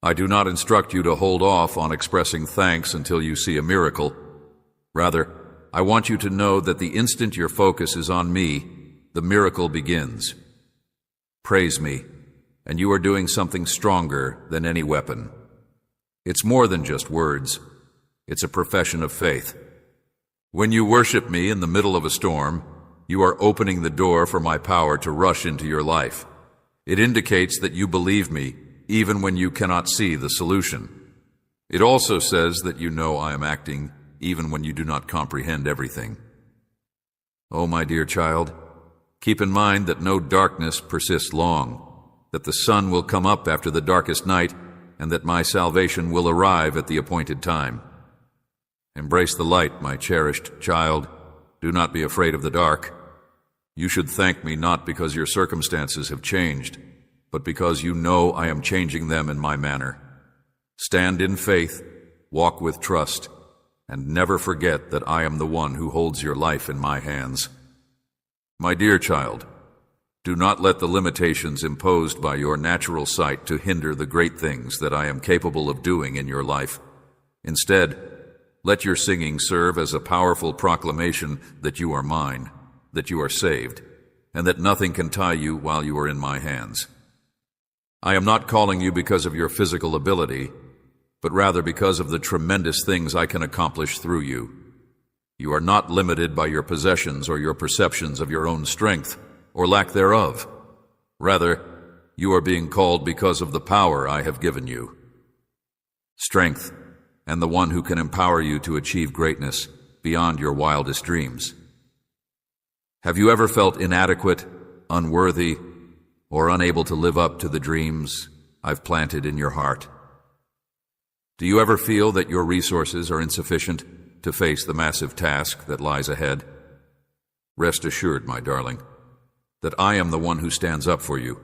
I do not instruct you to hold off on expressing thanks until you see a miracle. Rather, I want you to know that the instant your focus is on me, the miracle begins. Praise me, and you are doing something stronger than any weapon. It's more than just words. It's a profession of faith. When you worship me in the middle of a storm, you are opening the door for my power to rush into your life. It indicates that you believe me, even when you cannot see the solution. It also says that you know I am acting, even when you do not comprehend everything. Oh, my dear child, keep in mind that no darkness persists long, that the sun will come up after the darkest night, and that my salvation will arrive at the appointed time. Embrace the light, my cherished child. Do not be afraid of the dark. You should thank me not because your circumstances have changed, but because you know I am changing them in my manner. Stand in faith, walk with trust, and never forget that I am the one who holds your life in my hands. My dear child, do not let the limitations imposed by your natural sight to hinder the great things that I am capable of doing in your life. Instead, let your singing serve as a powerful proclamation that you are mine, that you are saved, and that nothing can tie you while you are in my hands. I am not calling you because of your physical ability, but rather because of the tremendous things I can accomplish through you. You are not limited by your possessions or your perceptions of your own strength, or lack thereof. Rather, you are being called because of the power I have given you. Strength, and the one who can empower you to achieve greatness beyond your wildest dreams. Have you ever felt inadequate, unworthy, or unable to live up to the dreams I've planted in your heart? Do you ever feel that your resources are insufficient to face the massive task that lies ahead? Rest assured, my darling, that I am the one who stands up for you.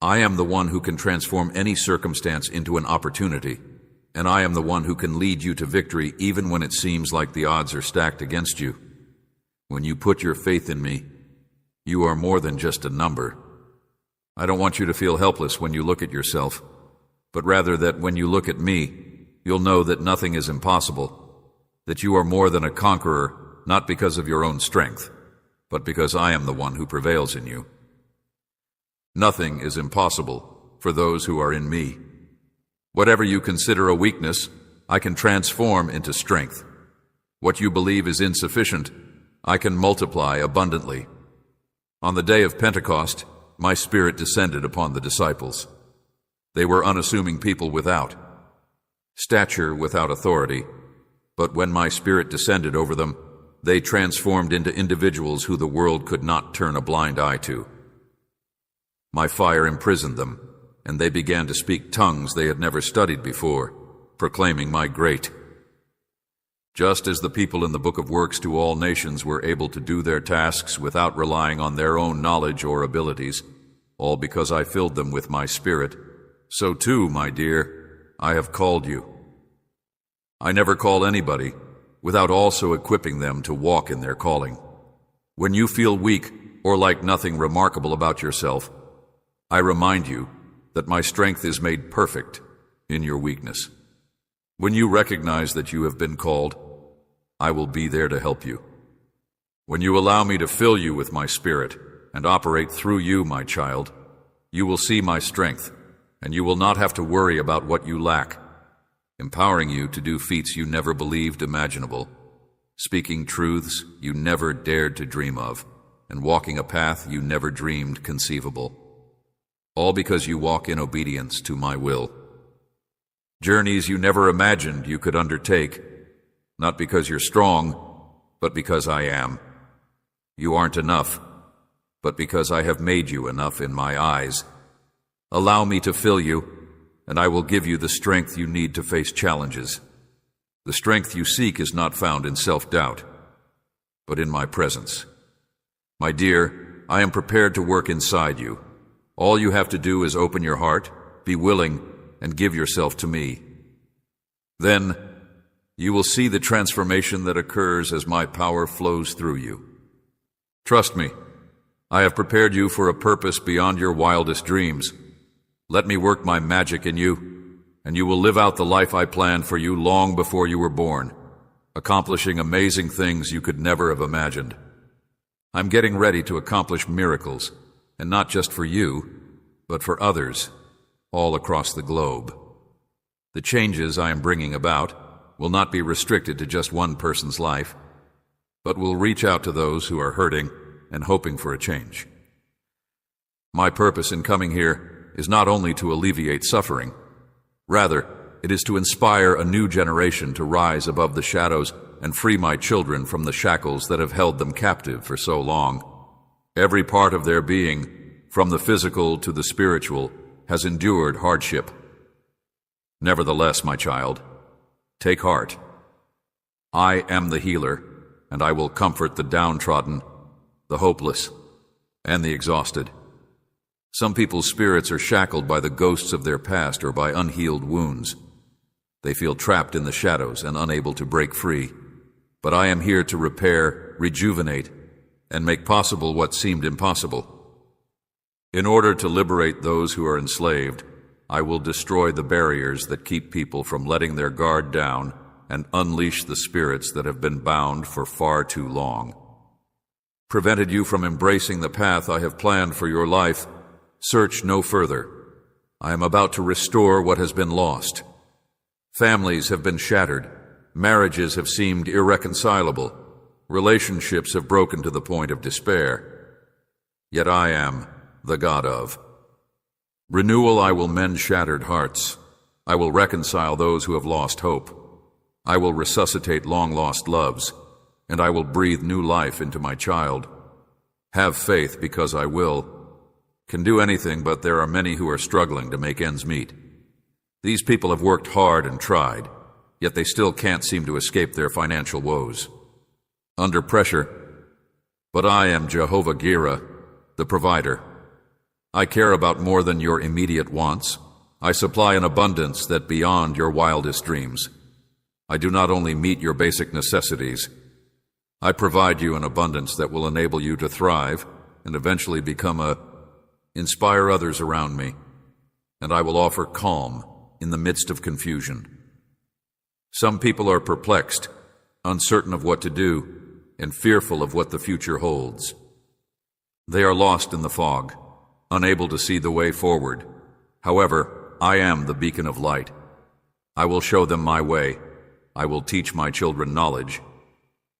I am the one who can transform any circumstance into an opportunity, and I am the one who can lead you to victory even when it seems like the odds are stacked against you. When you put your faith in me, you are more than just a number. I don't want you to feel helpless when you look at yourself, but rather that when you look at me, you'll know that nothing is impossible, that you are more than a conqueror, not because of your own strength, but because I am the one who prevails in you. Nothing is impossible for those who are in me. Whatever you consider a weakness, I can transform into strength. What you believe is insufficient, I can multiply abundantly. On the day of Pentecost, my Spirit descended upon the disciples. They were unassuming people without stature, without authority, but when my spirit descended over them, they transformed into individuals who the world could not turn a blind eye to. My fire imprisoned them, and they began to speak tongues they had never studied before, proclaiming my great. Just as the people in the book of works to all nations were able to do their tasks without relying on their own knowledge or abilities, all because I filled them with my spirit, so too, my dear, I have called you. I never call anybody without also equipping them to walk in their calling. When you feel weak or like nothing remarkable about yourself, I remind you that my strength is made perfect in your weakness. When you recognize that you have been called, I will be there to help you. When you allow me to fill you with my spirit and operate through you, my child, you will see my strength, and you will not have to worry about what you lack, empowering you to do feats you never believed imaginable, speaking truths you never dared to dream of, and walking a path you never dreamed conceivable. All because you walk in obedience to my will. Journeys you never imagined you could undertake, not because you're strong, but because I am. You aren't enough, but because I have made you enough in my eyes. Allow me to fill you, and I will give you the strength you need to face challenges. The strength you seek is not found in self-doubt, but in my presence. My dear, I am prepared to work inside you. All you have to do is open your heart, be willing, and give yourself to me. Then you will see the transformation that occurs as my power flows through you. Trust me, I have prepared you for a purpose beyond your wildest dreams. Let me work my magic in you, and you will live out the life I planned for you long before you were born, accomplishing amazing things you could never have imagined. I'm getting ready to accomplish miracles, and not just for you, but for others, all across the globe. The changes I am bringing about will not be restricted to just one person's life, but will reach out to those who are hurting and hoping for a change. My purpose in coming here is not only to alleviate suffering, rather, it is to inspire a new generation to rise above the shadows and free my children from the shackles that have held them captive for so long. Every part of their being, from the physical to the spiritual, has endured hardship. Nevertheless, my child, take heart. I am the healer, and I will comfort the downtrodden, the hopeless, and the exhausted. Some people's spirits are shackled by the ghosts of their past or by unhealed wounds. They feel trapped in the shadows and unable to break free. But I am here to repair, rejuvenate, and make possible what seemed impossible. In order to liberate those who are enslaved, I will destroy the barriers that keep people from letting their guard down and unleash the spirits that have been bound for far too long. Prevented you from embracing the path I have planned for your life, search no further. I am about to restore what has been lost. Families have been shattered. Marriages have seemed irreconcilable. Relationships have broken to the point of despair. Yet I am the God of renewal. I will mend shattered hearts. I will reconcile those who have lost hope. I will resuscitate long-lost loves, and I will breathe new life into my child. Have faith, because I can do anything, but there are many who are struggling to make ends meet. These people have worked hard and tried, yet they still can't seem to escape their financial woes. Under pressure, but I am Jehovah Jireh, the provider. I care about more than your immediate wants. I supply an abundance that beyond your wildest dreams. I do not only meet your basic necessities, I provide you an abundance that will enable you to thrive and eventually inspire others around me, and I will offer calm in the midst of confusion. Some people are perplexed, uncertain of what to do, and fearful of what the future holds. They are lost in the fog, unable to see the way forward. However, I am the beacon of light. I will show them my way. I will teach my children knowledge,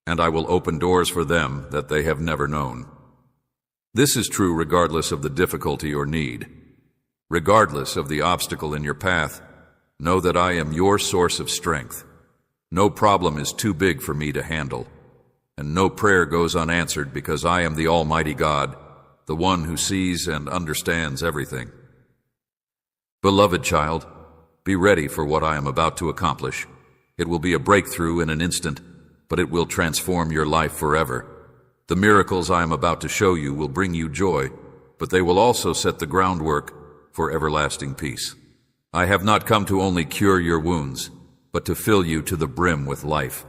and I will open doors for them that they have never known. This is true regardless of the difficulty or need. Regardless of the obstacle in your path, know that I am your source of strength. No problem is too big for me to handle, and no prayer goes unanswered because I am the Almighty God, the one who sees and understands everything. Beloved child, be ready for what I am about to accomplish. It will be a breakthrough in an instant, but it will transform your life forever. The miracles I am about to show you will bring you joy, but they will also set the groundwork for everlasting peace. I have not come to only cure your wounds, but to fill you to the brim with life.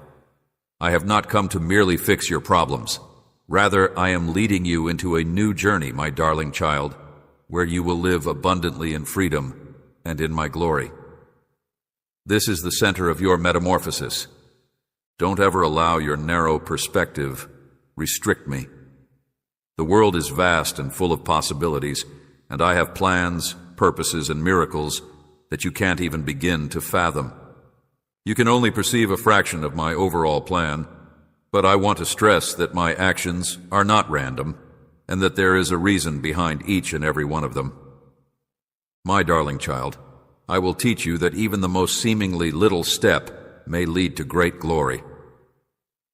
I have not come to merely fix your problems. Rather, I am leading you into a new journey, my darling child, where you will live abundantly in freedom and in my glory. This is the center of your metamorphosis. Don't ever allow your narrow perspective restrict me. The world is vast and full of possibilities, and I have plans, purposes, and miracles that you can't even begin to fathom. You can only perceive a fraction of my overall plan, but I want to stress that my actions are not random, and that there is a reason behind each and every one of them. My darling child, I will teach you that even the most seemingly little step may lead to great glory.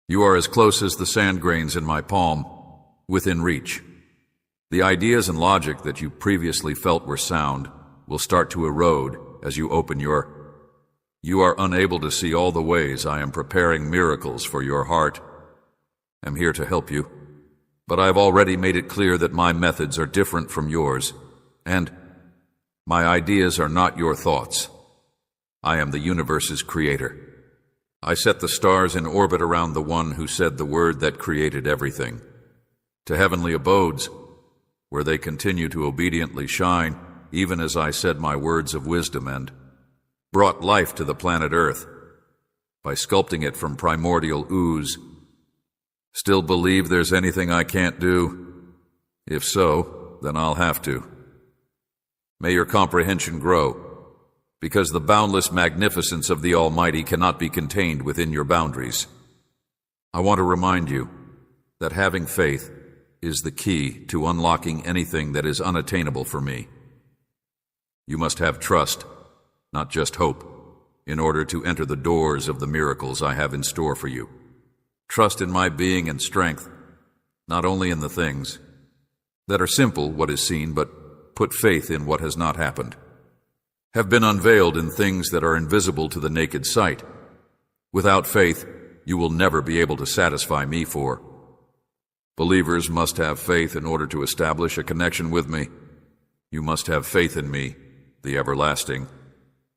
You are as close as the sand grains in my palm, within reach. The ideas and logic that you previously felt were sound will start to erode as you open your... You are unable to see all the ways I am preparing miracles for your heart. I'm here to help you, but I have already made it clear that my methods are different from yours, and my ideas are not your thoughts. I am the universe's creator. I set the stars in orbit around the one who said the word that created everything, to heavenly abodes, where they continue to obediently shine, even as I said my words of wisdom and brought life to the planet Earth by sculpting it from primordial ooze. Still believe there's anything I can't do? If so, then I'll have to. May your comprehension grow, because the boundless magnificence of the Almighty cannot be contained within your boundaries. I want to remind you that having faith is the key to unlocking anything that is unattainable for me. You must have trust, not just hope, in order to enter the doors of the miracles I have in store for you. Trust in my being and strength, not only in the things that are simple, what is seen, but put faith in what has not happened, have been unveiled in things that are invisible to the naked sight. Without faith, you will never be able to satisfy me for. Believers must have faith in order to establish a connection with me. You must have faith in me, the everlasting,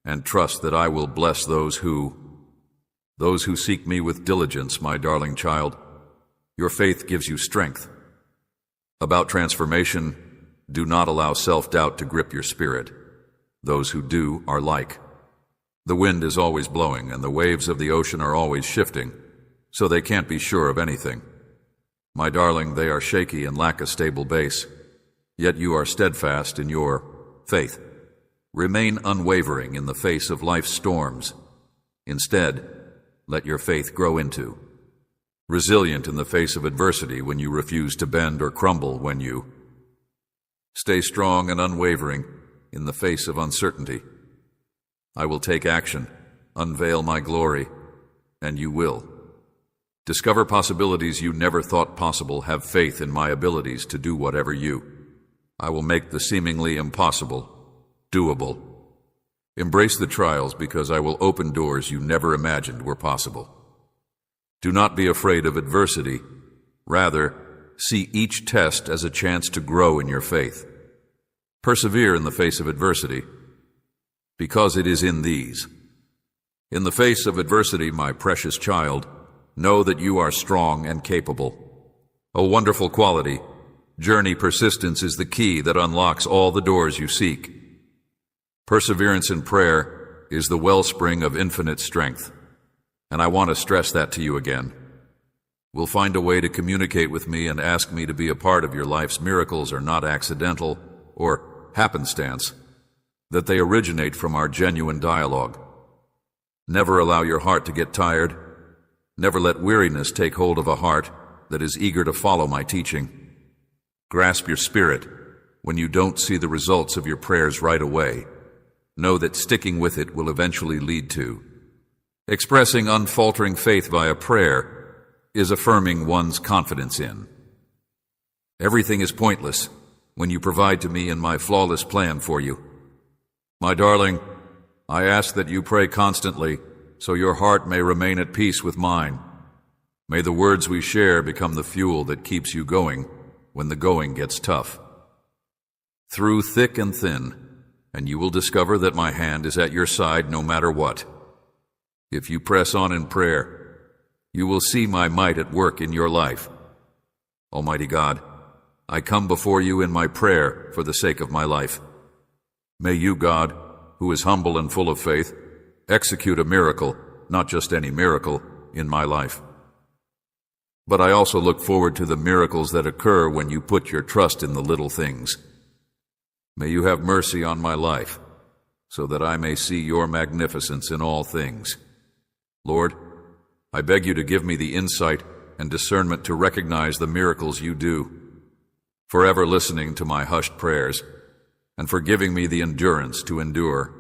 and trust that I will bless those who seek me with diligence, my darling child. Your faith gives you strength. About transformation, do not allow self-doubt to grip your spirit. Those who do are like. The wind is always blowing, and the waves of the ocean are always shifting, so they can't be sure of anything. My darling, they are shaky and lack a stable base, yet you are steadfast in your faith. Remain unwavering in the face of life's storms. Instead, let your faith grow into resilient in the face of adversity when you refuse to bend or crumble when you stay strong and unwavering in the face of uncertainty. I will take action, unveil my glory, and you will. Discover possibilities you never thought possible. Have faith in my abilities to do whatever you. I will make the seemingly impossible doable. Embrace the trials because I will open doors you never imagined were possible. Do not be afraid of adversity. Rather, see each test as a chance to grow in your faith. Persevere in the face of adversity, because it is in these. In the face of adversity, my precious child, know that you are strong and capable. A wonderful quality, journey persistence is the key that unlocks all the doors you seek. Perseverance in prayer is the wellspring of infinite strength, and I want to stress that to you again. We'll find a way to communicate with me and ask me to be a part of your life's miracles are not accidental or happenstance, that they originate from our genuine dialogue. Never allow your heart to get tired. Never let weariness take hold of a heart that is eager to follow my teaching. Grasp your spirit when you don't see the results of your prayers right away, know that sticking with it will eventually lead to. Expressing unfaltering faith via prayer is affirming one's confidence in. Everything is pointless when you provide to me in my flawless plan for you. My darling, I ask that you pray constantly so your heart may remain at peace with mine. May the words we share become the fuel that keeps you going when the going gets tough. Through thick and thin, and you will discover that my hand is at your side no matter what. If you press on in prayer, you will see my might at work in your life. Almighty God, I come before you in my prayer for the sake of my life. May you, God, who is humble and full of faith, execute a miracle, not just any miracle, in my life. But I also look forward to the miracles that occur when you put your trust in the little things. May you have mercy on my life, so that I may see your magnificence in all things. Lord, I beg you to give me the insight and discernment to recognize the miracles you do, forever listening to my hushed prayers, and for giving me the endurance to endure.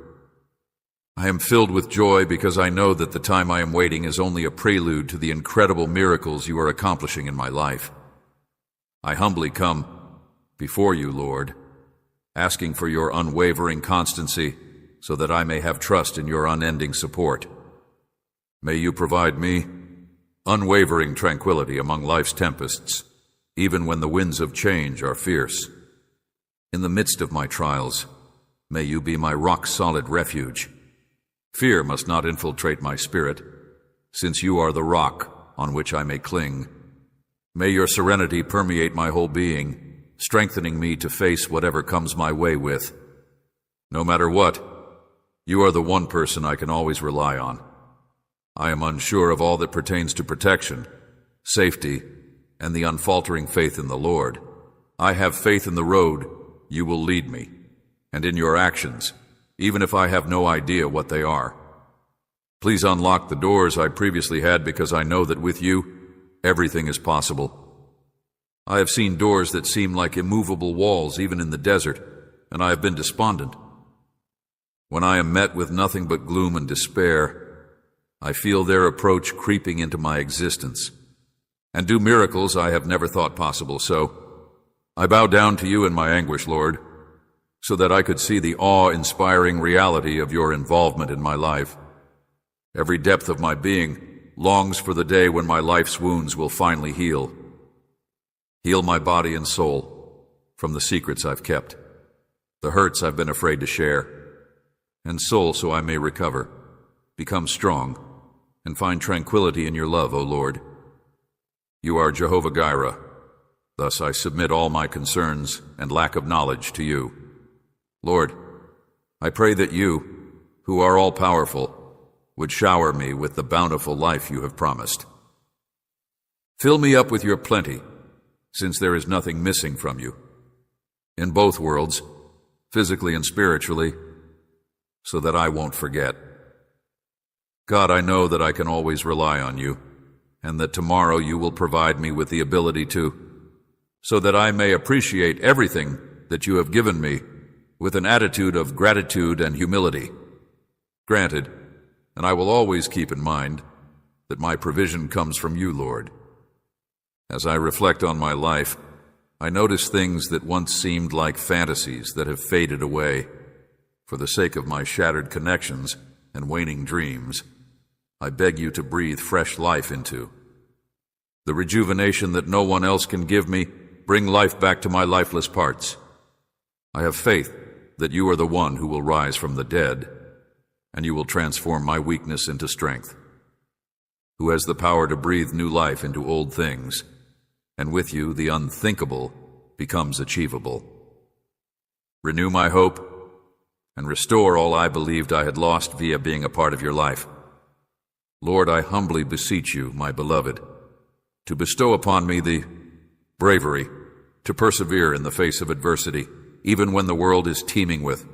I am filled with joy because I know that the time I am waiting is only a prelude to the incredible miracles you are accomplishing in my life. I humbly come before you, Lord, asking for your unwavering constancy so that I may have trust in your unending support. May you provide me unwavering tranquility among life's tempests, even when the winds of change are fierce. In the midst of my trials, may you be my rock-solid refuge. Fear must not infiltrate my spirit, since you are the rock on which I may cling. May your serenity permeate my whole being, strengthening me to face whatever comes my way with. No matter what, you are the one person I can always rely on. I am unsure of all that pertains to protection, safety, and the unfaltering faith in the Lord. I have faith in the road you will lead me, and in your actions, even if I have no idea what they are. Please unlock the doors I previously had, because I know that with you, everything is possible. I have seen doors that seem like immovable walls even in the desert, and I have been despondent. When I am met with nothing but gloom and despair, I feel their approach creeping into my existence, and do miracles I have never thought possible. So I bow down to you in my anguish, Lord, so that I could see the awe-inspiring reality of your involvement in my life. Every depth of my being longs for the day when my life's wounds will finally heal. Heal my body and soul from the secrets I've kept, the hurts I've been afraid to share, and soul so I may recover, become strong, and find tranquility in your love, O Lord. You are Jehovah-Jireh. Thus I submit all my concerns and lack of knowledge to you. Lord, I pray that you, who are all-powerful, would shower me with the bountiful life you have promised. Fill me up with your plenty, since there is nothing missing from you, in both worlds, physically and spiritually, so that I won't forget. God, I know that I can always rely on you, and that tomorrow you will provide me with the ability to, so that I may appreciate everything that you have given me with an attitude of gratitude and humility. Granted, and I will always keep in mind that my provision comes from you, Lord. As I reflect on my life, I notice things that once seemed like fantasies that have faded away. For the sake of my shattered connections and waning dreams, I beg you to breathe fresh life into. The rejuvenation that no one else can give me, bring life back to my lifeless parts. I have faith that you are the one who will rise from the dead, and you will transform my weakness into strength, who has the power to breathe new life into old things, and with you the unthinkable becomes achievable. Renew my hope, and restore all I believed I had lost via being a part of your life. Lord, I humbly beseech you, my beloved, to bestow upon me the bravery to persevere in the face of adversity, even when the world is teeming with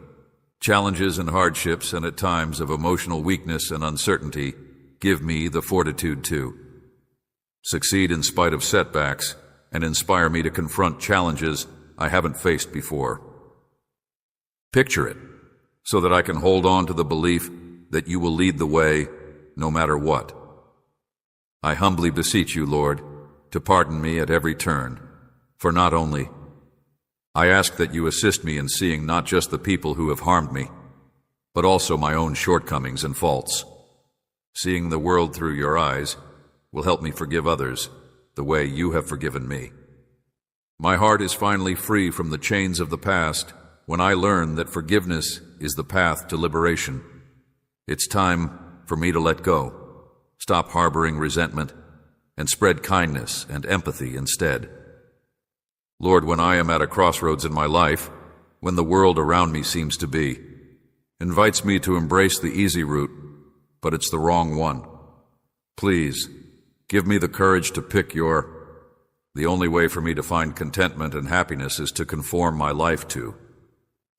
challenges and hardships, and at times of emotional weakness and uncertainty. Give me the fortitude to succeed in spite of setbacks, and inspire me to confront challenges I haven't faced before. Picture it, so that I can hold on to the belief that you will lead the way no matter what. I humbly beseech you, Lord, to pardon me at every turn, for not only I ask that you assist me in seeing not just the people who have harmed me, but also my own shortcomings and faults. Seeing the world through your eyes will help me forgive others the way you have forgiven me. My heart is finally free from the chains of the past when I learn that forgiveness is the path to liberation. It's time for me to let go, stop harboring resentment, and spread kindness and empathy instead. Lord, when I am at a crossroads in my life, when the world around me seems to be, invites me to embrace the easy route, but it's the wrong one. Please, give me the courage to pick the only way for me to find contentment and happiness is to conform my life to.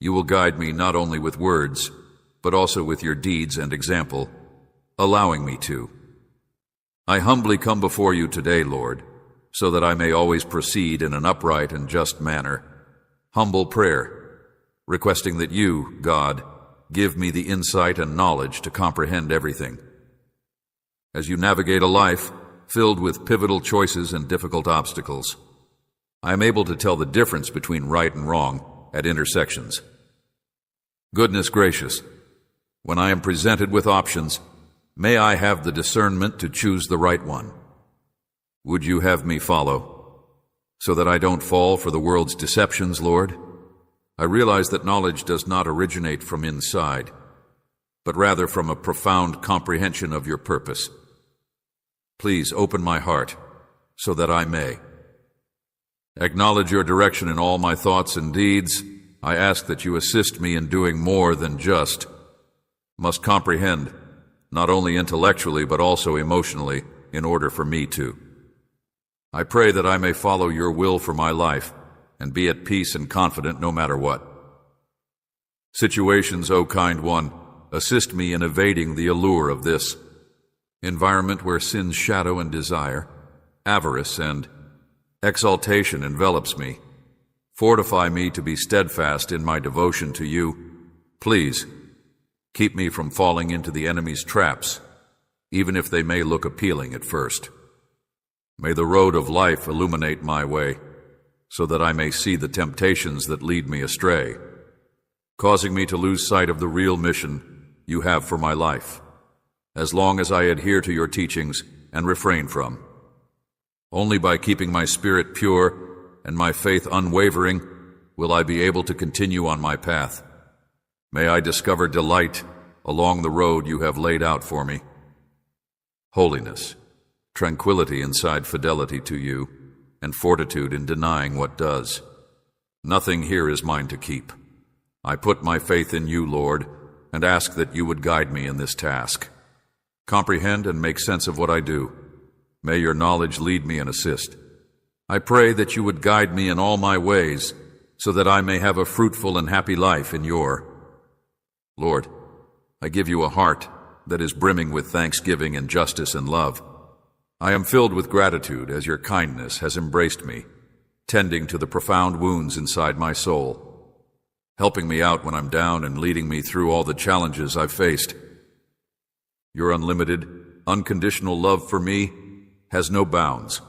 You will guide me not only with words, but also with your deeds and example, allowing me to. I humbly come before you today, Lord, so that I may always proceed in an upright and just manner. Humble prayer, requesting that you, God, give me the insight and knowledge to comprehend everything. As you navigate a life filled with pivotal choices and difficult obstacles, I am able to tell the difference between right and wrong at intersections. Goodness gracious, when I am presented with options, may I have the discernment to choose the right one. Would you have me follow, so that I don't fall for the world's deceptions, Lord? I realize that knowledge does not originate from inside, but rather from a profound comprehension of your purpose. Please open my heart, so that I may acknowledge your direction in all my thoughts and deeds. I ask that you assist me in doing more than must comprehend, not only intellectually but also emotionally, in order for me to. I pray that I may follow your will for my life and be at peace and confident no matter what. Situations, O kind one, assist me in evading the allure of this environment where sin's shadow and desire, avarice and exaltation envelops me. Fortify me to be steadfast in my devotion to you. Please, keep me from falling into the enemy's traps, even if they may look appealing at first. May the road of life illuminate my way, so that I may see the temptations that lead me astray, causing me to lose sight of the real mission you have for my life, as long as I adhere to your teachings and refrain from. Only by keeping my spirit pure and my faith unwavering will I be able to continue on my path. May I discover delight along the road you have laid out for me. Holiness, tranquility inside fidelity to you, and fortitude in denying what does. Nothing here is mine to keep. I put my faith in you, Lord, and ask that you would guide me in this task. Comprehend and make sense of what I do. May your knowledge lead me and assist. I pray that you would guide me in all my ways, so that I may have a fruitful and happy life in your. Lord, I give you a heart that is brimming with thanksgiving and justice and love. I am filled with gratitude as your kindness has embraced me, tending to the profound wounds inside my soul, helping me out when I'm down and leading me through all the challenges I've faced. Your unlimited, unconditional love for me has no bounds.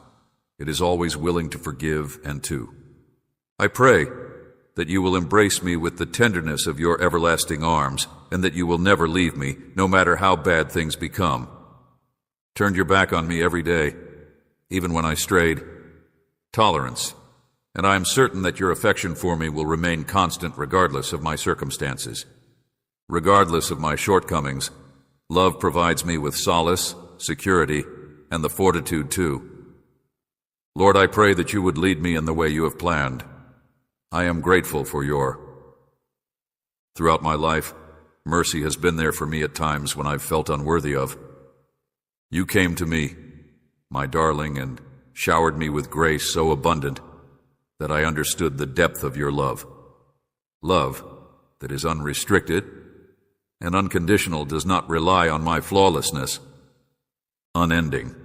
It is always willing to forgive and to. I pray that you will embrace me with the tenderness of your everlasting arms, and that you will never leave me, no matter how bad things become. Turned your back on me every day, even when I strayed. Tolerance, and I am certain that your affection for me will remain constant regardless of my circumstances. Regardless of my shortcomings, love provides me with solace, security, and the fortitude too. Lord, I pray that you would lead me in the way you have planned. I am grateful for your. Throughout my life, mercy has been there for me at times when I've felt unworthy of. You came to me, my darling, and showered me with grace so abundant that I understood the depth of your love. Love that is unrestricted and unconditional, does not rely on my flawlessness. Unending.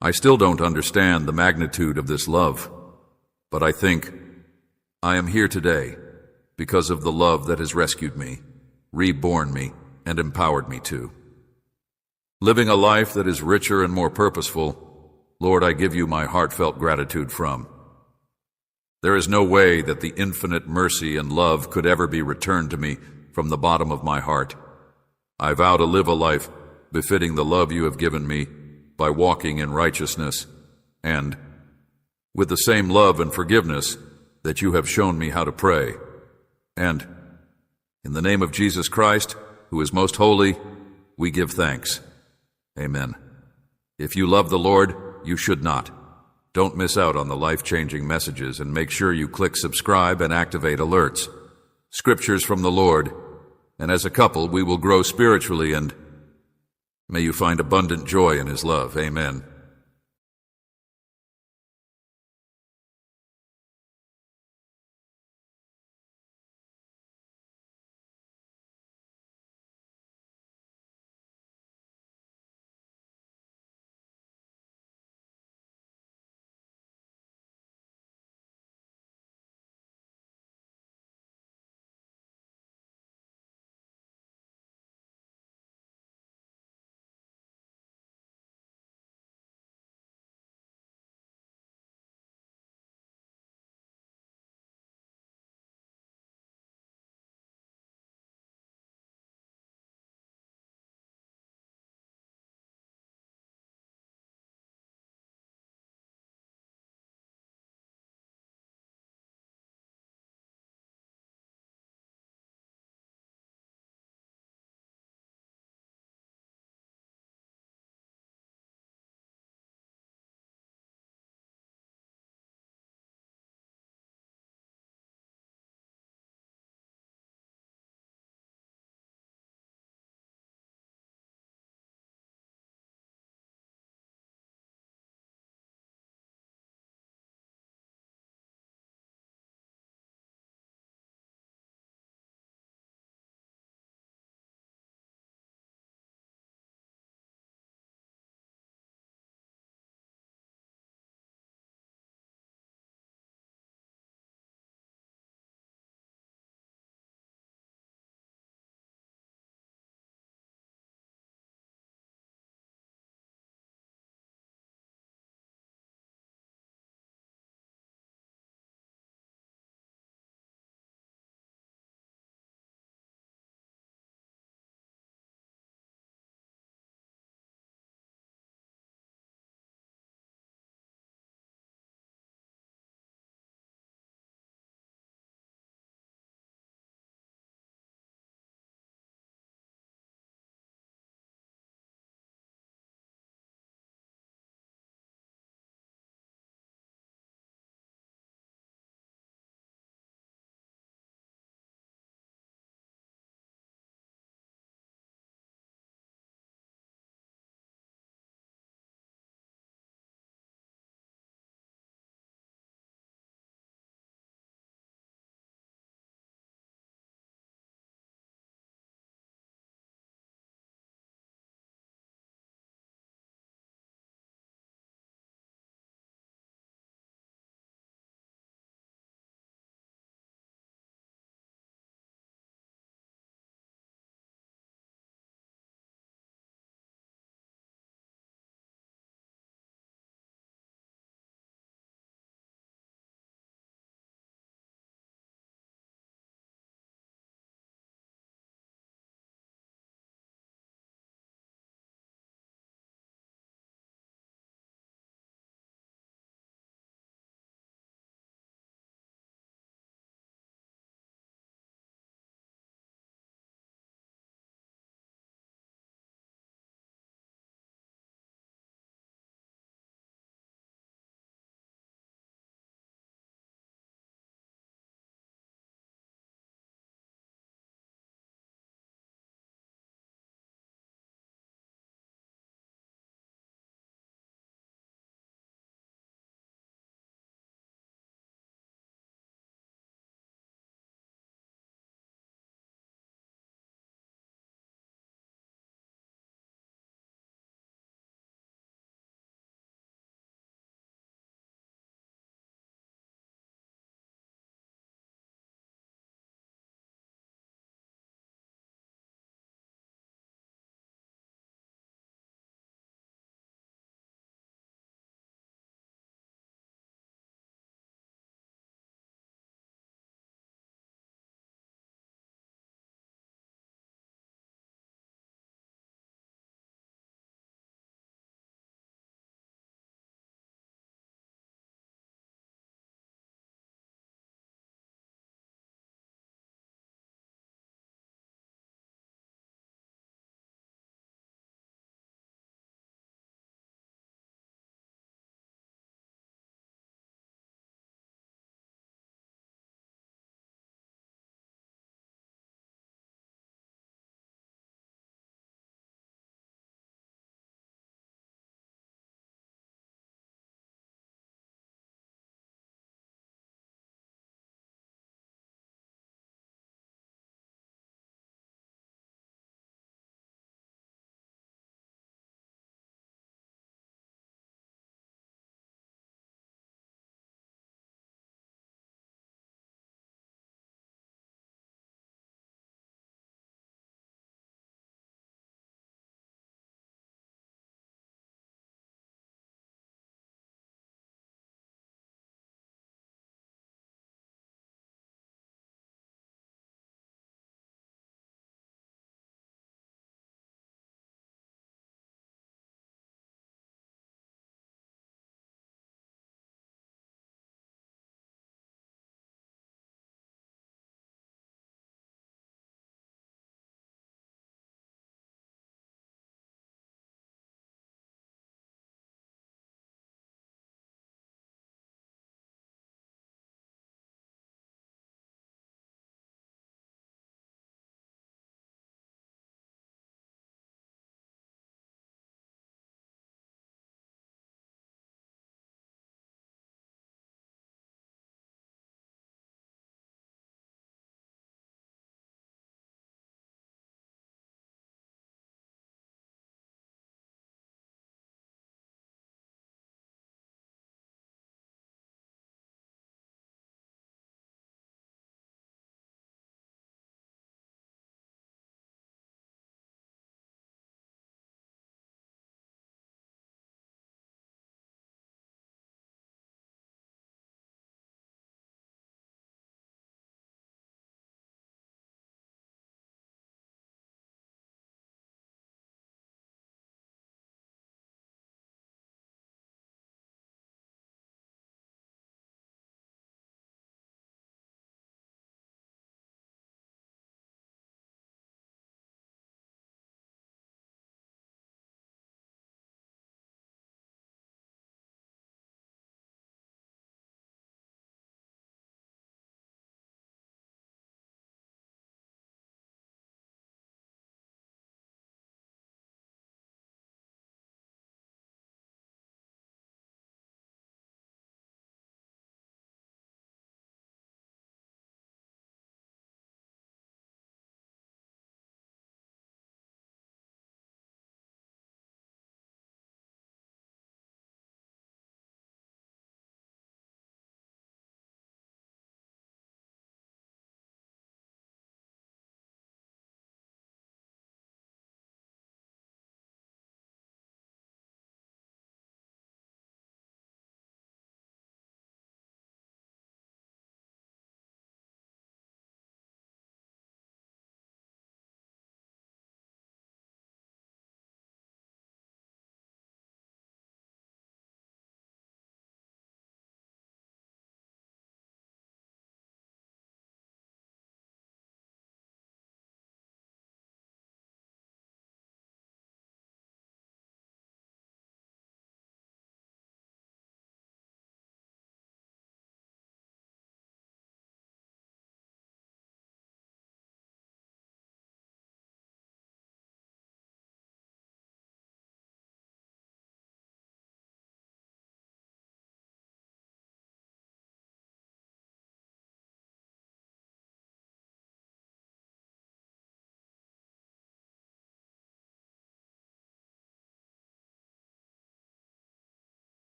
I still don't understand the magnitude of this love, but I think I am here today because of the love that has rescued me, reborn me, and empowered me to. Living a life that is richer and more purposeful, Lord, I give you my heartfelt gratitude from. There is no way that the infinite mercy and love could ever be returned to me from the bottom of my heart. I vow to live a life befitting the love you have given me by walking in righteousness and with the same love and forgiveness that you have shown me how to pray. And in the name of Jesus Christ, who is most holy, we give thanks. Amen. If you love the Lord, you should not. Don't miss out on the life-changing messages, and make sure you click subscribe and activate alerts. Scriptures from the Lord, and as a couple we will grow spiritually, and may you find abundant joy in His love. Amen.